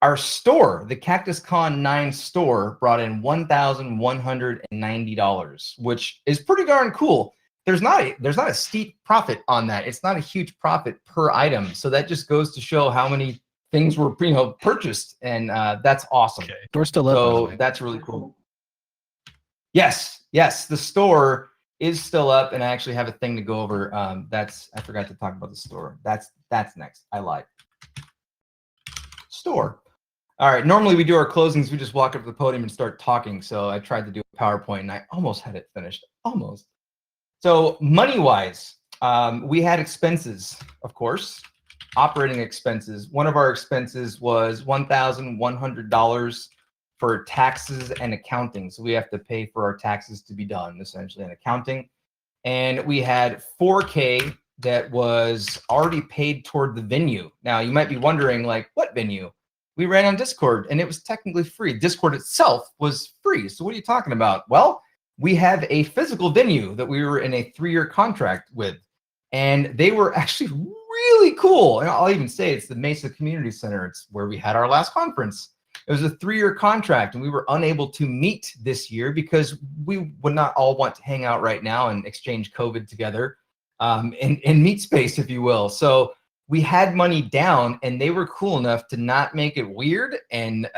Our store, the CactusCon 9 store, brought in $1,190, which is pretty darn cool. There's not a steep profit on that. It's not a huge profit per item. So that just goes to show how many things were purchased, and that's awesome. Okay. Door's still up. So that's really cool. Yes, the store is still up, and I actually have a thing to go over. I forgot to talk about the store. That's next. I lied. Store. All right. Normally we do our closings. We just walk up to the podium and start talking. So I tried to do a PowerPoint, and I almost had it finished. Almost. So money-wise, we had expenses, of course, operating expenses. One of our expenses was $1,100 for taxes and accounting. So we have to pay for our taxes to be done, essentially, in accounting. And we had $4K that was already paid toward the venue. Now, you might be wondering, like, what venue? We ran on Discord, and it was technically free. Discord itself was free. So what are you talking about? Well, we have a physical venue that we were in a 3-year contract with, and they were actually really cool. And I'll even say it's the Mesa Community Center. It's where we had our last conference. It was a 3-year contract, and we were unable to meet this year because we would not all want to hang out right now and exchange COVID together in meet space, if you will. So we had money down, and they were cool enough to not make it weird, and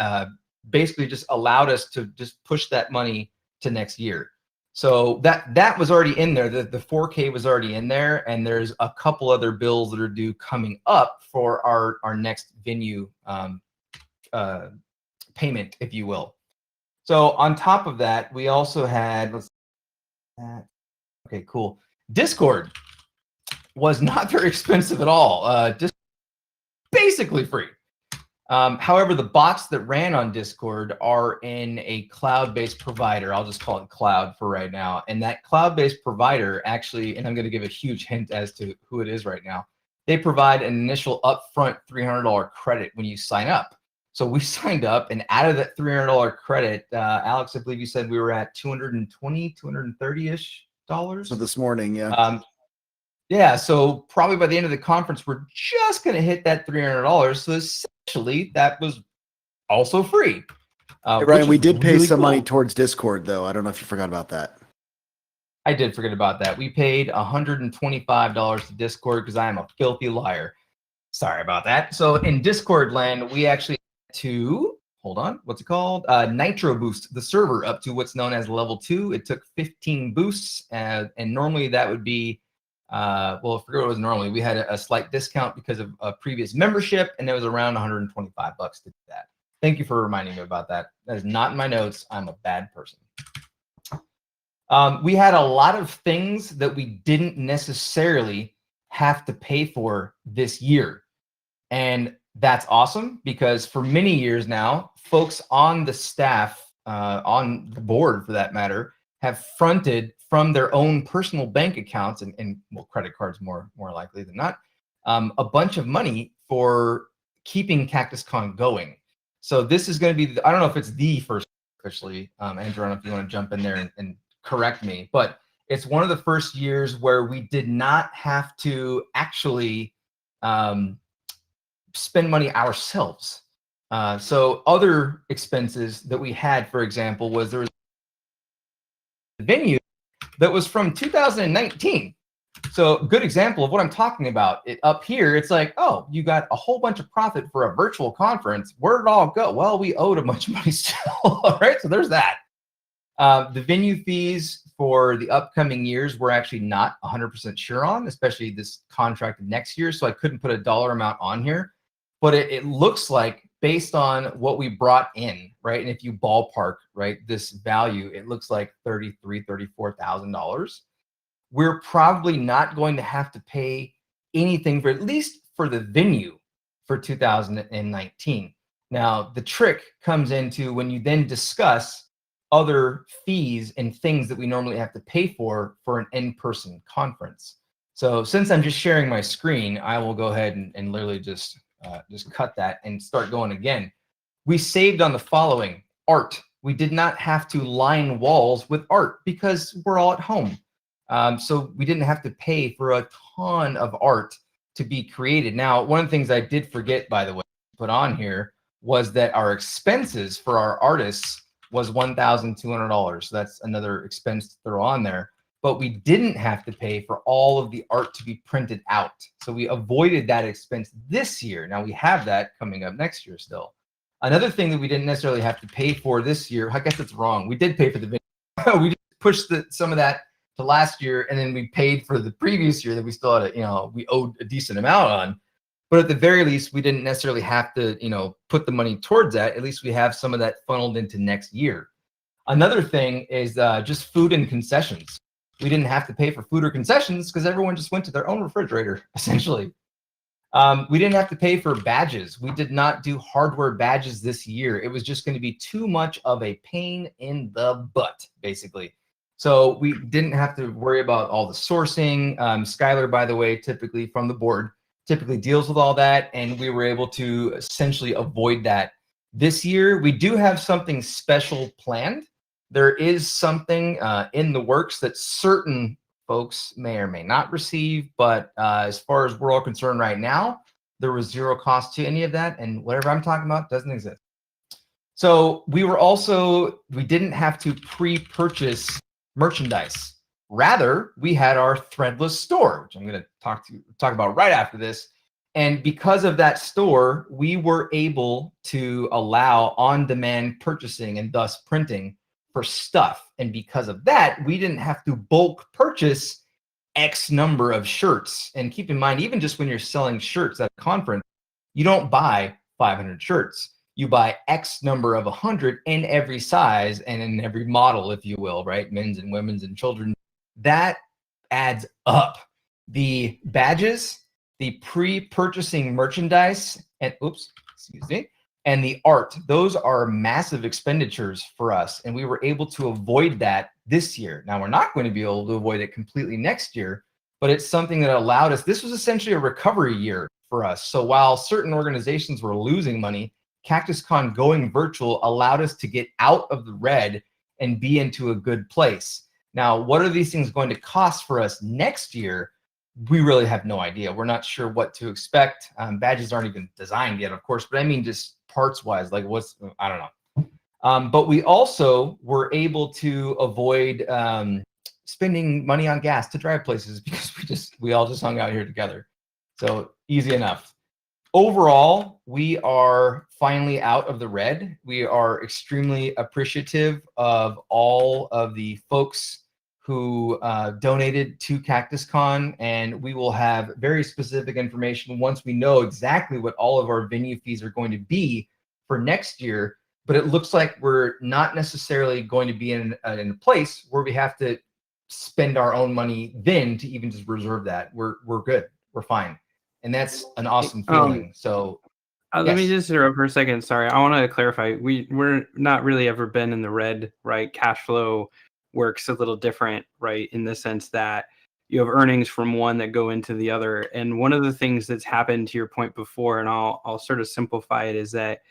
basically just allowed us to just push that money to next year. So that was already in there. The 4K was already in there, and there's a couple other bills that are due coming up for our next venue payment, if you will. So on top of that, we also had, okay, cool. Discord was not very expensive at all. Just basically free. However, the bots that ran on Discord are in a cloud-based provider. I'll just call it cloud for right now. And that cloud-based provider actually, and I'm going to give a huge hint as to who it is right now, they provide an initial upfront $300 credit when you sign up. So we signed up, and out of that $300 credit, Alex, I believe you said we were at $220, $230-ish. So this morning, yeah. Yeah, so probably by the end of the conference, we're just going to hit that $300. So essentially, that was also free. Hey, Ryan, we did pay really some cool. money towards Discord, though. I don't know if you forgot about that. I did forget about that. We paid $125 to Discord because I am a filthy liar. Sorry about that. So in Discord land, we actually had to, hold on, what's it called? Nitro boost the server up to what's known as level 2. It took 15 boosts, and normally that would be, well, I forget what it was normally. We had a slight discount because of a previous membership, and it was around 125 bucks to do that. Thank you for reminding me about that. That is not in my notes. I'm a bad person. We had a lot of things that we didn't necessarily have to pay for this year. And that's awesome, because for many years now, folks on the staff, on the board for that matter, have fronted from their own personal bank accounts and well, credit cards more likely than not, a bunch of money for keeping CactusCon going. So this is going to be, I don't know if it's the first officially, Andrew, I don't know if you want to jump in there and correct me, but it's one of the first years where we did not have to actually spend money ourselves. So other expenses that we had, for example, was there was a venue that was from 2019. So a good example of what I'm talking about. Up here, it's like, oh, you got a whole bunch of profit for a virtual conference. Where'd it all go? Well, we owed a bunch of money still. All right, so there's that. The venue fees for the upcoming years we're actually not 100% sure on, especially this contract next year. So I couldn't put a dollar amount on here, but it looks like based on what we brought in, right? And if you ballpark, right, this value, it looks like $34,000. We're probably not going to have to pay anything for at least for the venue for 2019. Now, the trick comes into when you then discuss other fees and things that we normally have to pay for an in-person conference. So since I'm just sharing my screen, I will go ahead and literally just cut that and start going again. We saved on the following: art. We did not have to line walls with art because we're all at home. So we didn't have to pay for a ton of art to be created. Now, one of the things I did forget, by the way, to put on here was that our expenses for our artists was $1,200. So that's another expense to throw on there. But we didn't have to pay for all of the art to be printed out. So we avoided that expense this year. Now we have that coming up next year still. Another thing that we didn't necessarily have to pay for this year, I guess that's wrong. We did pay for the video. We just pushed some of that to last year, and then we paid for the previous year that we still had we owed a decent amount on. But at the very least, we didn't necessarily have to, put the money towards that. At least we have some of that funneled into next year. Another thing is just food and concessions. We didn't have to pay for food or concessions because everyone just went to their own refrigerator, essentially. We didn't have to pay for badges. We did not do hardware badges this year. It was just going to be too much of a pain in the butt, basically. So we didn't have to worry about all the sourcing. Skylar, by the way, typically from the board, typically deals with all that, and we were able to essentially avoid that. This year, we do have something special planned. There is something in the works that certain folks may or may not receive, but as far as we're all concerned right now, there was zero cost to any of that, and whatever I'm talking about doesn't exist. So we didn't have to pre-purchase merchandise. Rather, we had our threadless store, which I'm going to talk about right after this. And because of that store, we were able to allow on-demand purchasing and thus printing for stuff. And because of that, we didn't have to bulk purchase X number of shirts. And keep in mind, even just when you're selling shirts at a conference, you don't buy 500 shirts. You buy X number of 100 in every size and in every model, if you will, right? Men's and women's and children. That adds up. The badges, the pre-purchasing merchandise, and and the art, those are massive expenditures for us. And we were able to avoid that this year. Now, we're not going to be able to avoid it completely next year, but it's something that allowed us. This was essentially a recovery year for us. So while certain organizations were losing money, CactusCon going virtual allowed us to get out of the red and be into a good place. Now, what are these things going to cost for us next year? We really have no idea. We're not sure what to expect. Badges aren't even designed yet, of course, but I mean just parts-wise, like I don't know. But we also were able to avoid spending money on gas to drive places because we all just hung out here together. So easy enough. Overall, we are finally out of the red. We are extremely appreciative of all of the folks who donated to CactusCon, and we will have very specific information once we know exactly what all of our venue fees are going to be for next year. But it looks like we're not necessarily going to be in a place where we have to spend our own money then to even just reserve that. We're good. We're fine. And that's an awesome feeling. So let me just interrupt for a second. Sorry, I want to clarify. We're not really ever been in the red, right? Cash flow works a little different, right? In the sense that you have earnings from one that go into the other. And one of the things that's happened, to your point before, and I'll sort of simplify it, is that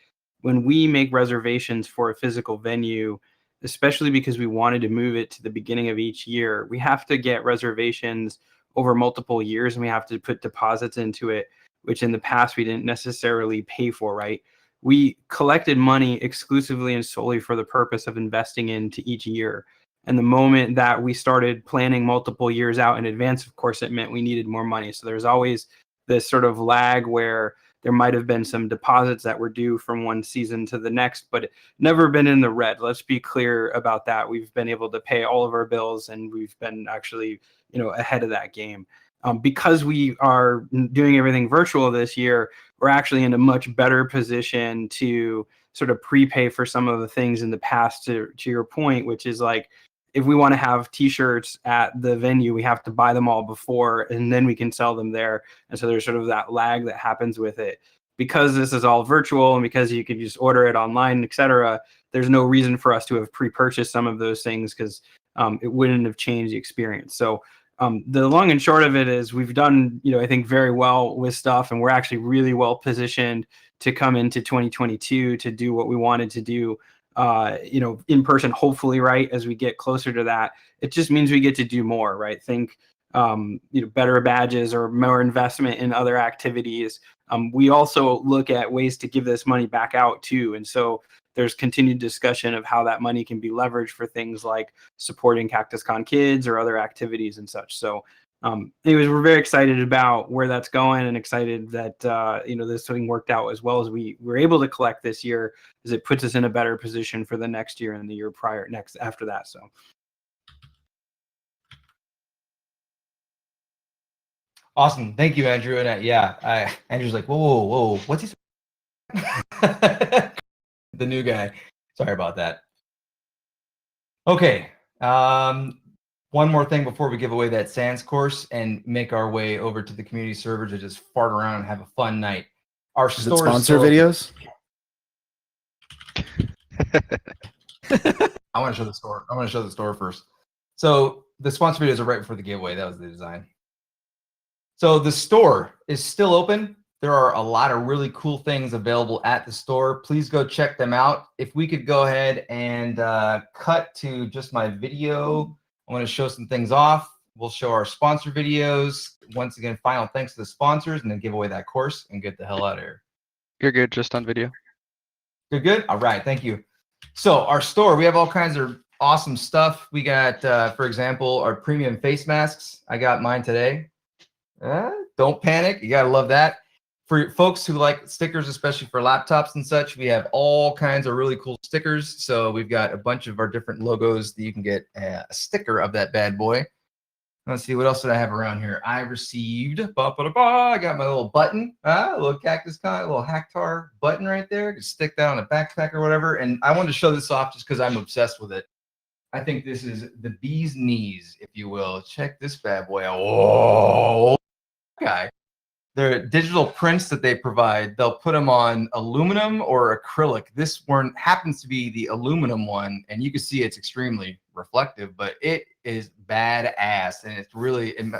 when we make reservations for a physical venue, especially because we wanted to move it to the beginning of each year, we have to get reservations over multiple years, and we have to put deposits into it, which in the past we didn't necessarily pay for, right? We collected money exclusively and solely for the purpose of investing into each year. And the moment that we started planning multiple years out in advance, of course, it meant we needed more money. So there's always this sort of lag where there might have been some deposits that were due from one season to the next, but never been in the red. Let's be clear about that. We've been able to pay all of our bills, and we've been actually, ahead of that game. Because we are doing everything virtual this year, we're actually in a much better position to sort of prepay for some of the things in the past, to your point, which is like, if we want to have t-shirts at the venue, we have to buy them all before, and then we can sell them there. And so there's sort of that lag that happens with it. Because this is all virtual, and because you can just order it online, etc., there's no reason for us to have pre-purchased some of those things, because it wouldn't have changed the experience. So the long and short of it is, we've done, I think, very well with stuff, and we're actually really well positioned to come into 2022 to do what we wanted to do, in person, hopefully, right? As we get closer to that, it just means we get to do more, right? Think, better badges or more investment in other activities. We also look at ways to give this money back out too. And so there's continued discussion of how that money can be leveraged for things like supporting CactusCon kids or other activities and such. So anyways, we're very excited about where that's going, and excited that, this thing worked out as well as we were able to collect this year, as it puts us in a better position for the next year and the year after that. So. Awesome. Thank you, Andrew. And Andrew's like, whoa, what's he saying? The new guy. Sorry about that. Okay. One more thing before we give away that Sans course and make our way over to the community server to just fart around and have a fun night. Our Is it sponsor videos? I want to show the store. I want to show the store first. So the sponsor videos are right before the giveaway. That was the design. So the store is still open. There are a lot of really cool things available at the store. Please go check them out. If we could go ahead and cut to just my video. I want to show some things off. We'll show our sponsor videos. Once again, final thanks to the sponsors, and then give away that course and get the hell out of here. You're good, just on video. Good? All right, thank you. So our store, we have all kinds of awesome stuff. We got, for example, our premium face masks. I got mine today. Don't panic. You got to love that. For folks who like stickers, especially for laptops and such, we have all kinds of really cool stickers. So we've got a bunch of our different logos that you can get a sticker of that bad boy. Let's see, what else did I have around here? I received, I got my little button, a little CactusCon, a little Hacktar button right there. You stick that on a backpack or whatever. And I wanted to show this off just because I'm obsessed with it. I think this is the bee's knees, if you will. Check this bad boy out. Whoa, guy. They're digital prints that they provide. They'll put them on aluminum or acrylic. This one happens to be the aluminum one, and you can see it's extremely reflective, but it is badass, and it's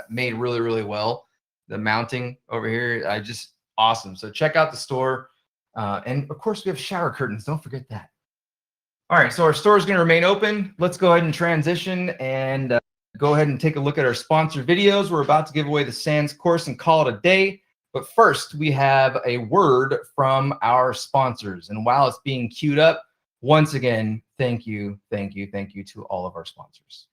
made really, really well. The mounting over here, awesome. So check out the store. And of course, we have shower curtains. Don't forget that. All right, so our store is going to remain open. Let's go ahead and transition and go ahead and take a look at our sponsor videos. We're about to give away the Sans course and call it a day. But first, we have a word from our sponsors. And while it's being queued up, once again, thank you to all of our sponsors.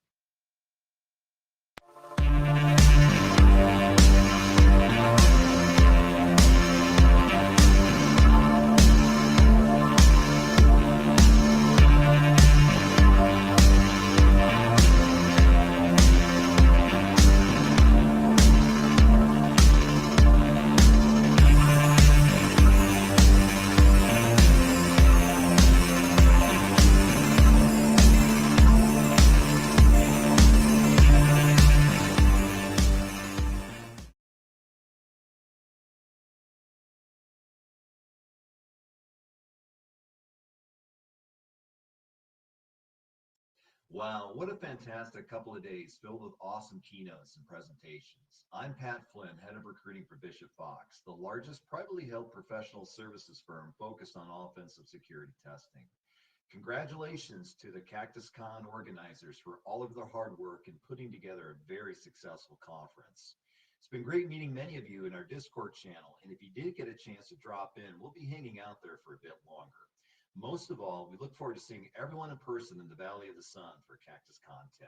Wow, what a fantastic couple of days filled with awesome keynotes and presentations. I'm Pat Flynn, Head of Recruiting for Bishop Fox, the largest privately held professional services firm focused on offensive security testing. Congratulations to the CactusCon organizers for all of their hard work in putting together a very successful conference. It's been great meeting many of you in our Discord channel, and if you did get a chance to drop in, we'll be hanging out there for a bit longer. Most of all, we look forward to seeing everyone in person in the Valley of the Sun for CactusCon 10.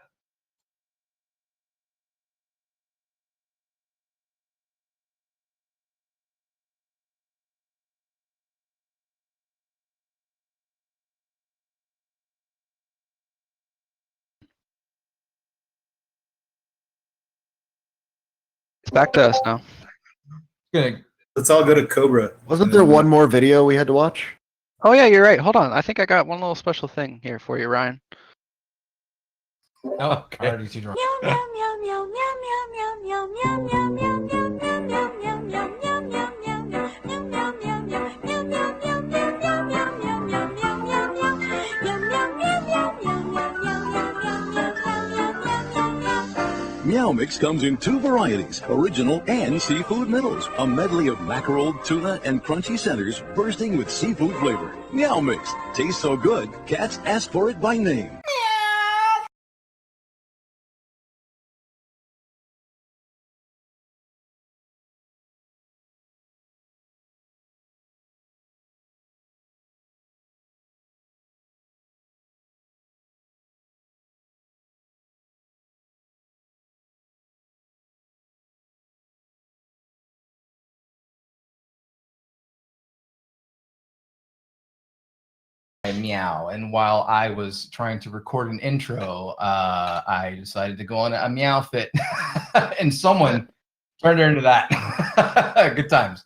It's back to us now. Good. Let's all go to Cobra. Wasn't there one more video we had to watch? Oh yeah, you're right. Hold on. I think I got one little special thing here for you, Ryan. Oh, already too drunk. Meow Mix comes in 2 varieties, original and seafood middles. A medley of mackerel, tuna, and crunchy centers bursting with seafood flavor. Meow Mix. Tastes so good, cats ask for it by name. Meow. And while I was trying to record an intro, I decided to go on a meow fit, and someone turned her into that. Good times.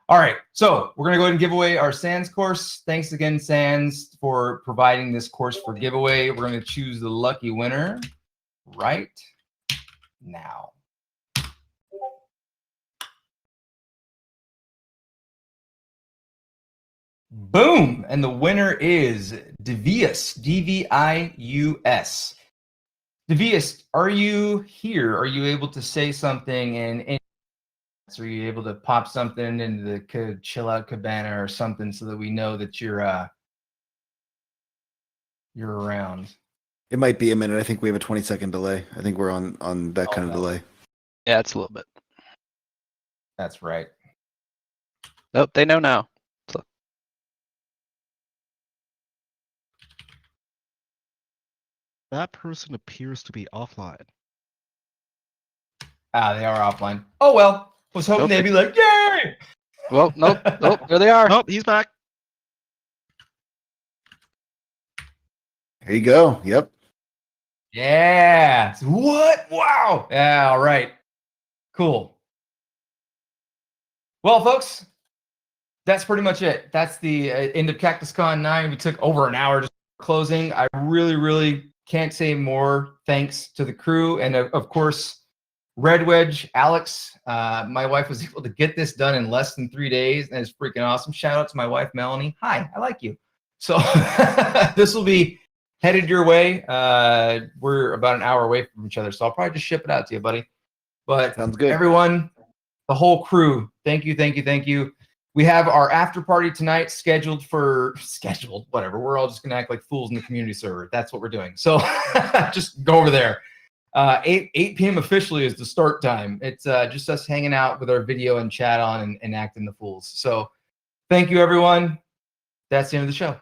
All right, so we're gonna go ahead and give away our SANS course. Thanks again, SANS, for providing this course for giveaway. We're gonna choose the lucky winner right now. Boom! And the winner is Devius, D-V-I-U-S. Devius, are you here? Are you able to say something? And are you able to pop something into the chill out cabana or something so that we know that you're around? It might be a minute. I think we have a 20-second delay. I think we're on that kind of delay. Yeah, it's a little bit. That's right. Nope, they know now. So. That person appears to be offline. Ah, they are offline. Oh well. Was hoping they'd be like, yay! Well, nope, nope, there they are. Oh, he's back. Here you go. Yep. Yeah. What? Wow. Yeah. All right. Cool. Well, folks, that's pretty much it. That's the end of CactusCon 9. We took over an hour just closing. I really, really can't say more thanks to the crew. And of course, Red Wedge, Alex, my wife was able to get this done in less than 3 days, and it's freaking awesome. Shout out to my wife, Melanie. Hi, I like you. So this will be headed your way. We're about an hour away from each other, so I'll probably just ship it out to you, buddy. But Sounds good. Everyone, the whole crew, thank you, thank you, thank you. We have our after party tonight scheduled, whatever. We're all just gonna act like fools in the community server. That's what we're doing. So just go over there. 8 p.m. officially is the start time. It's just us hanging out with our video and chat on and acting the fools. So thank you, everyone. That's the end of the show.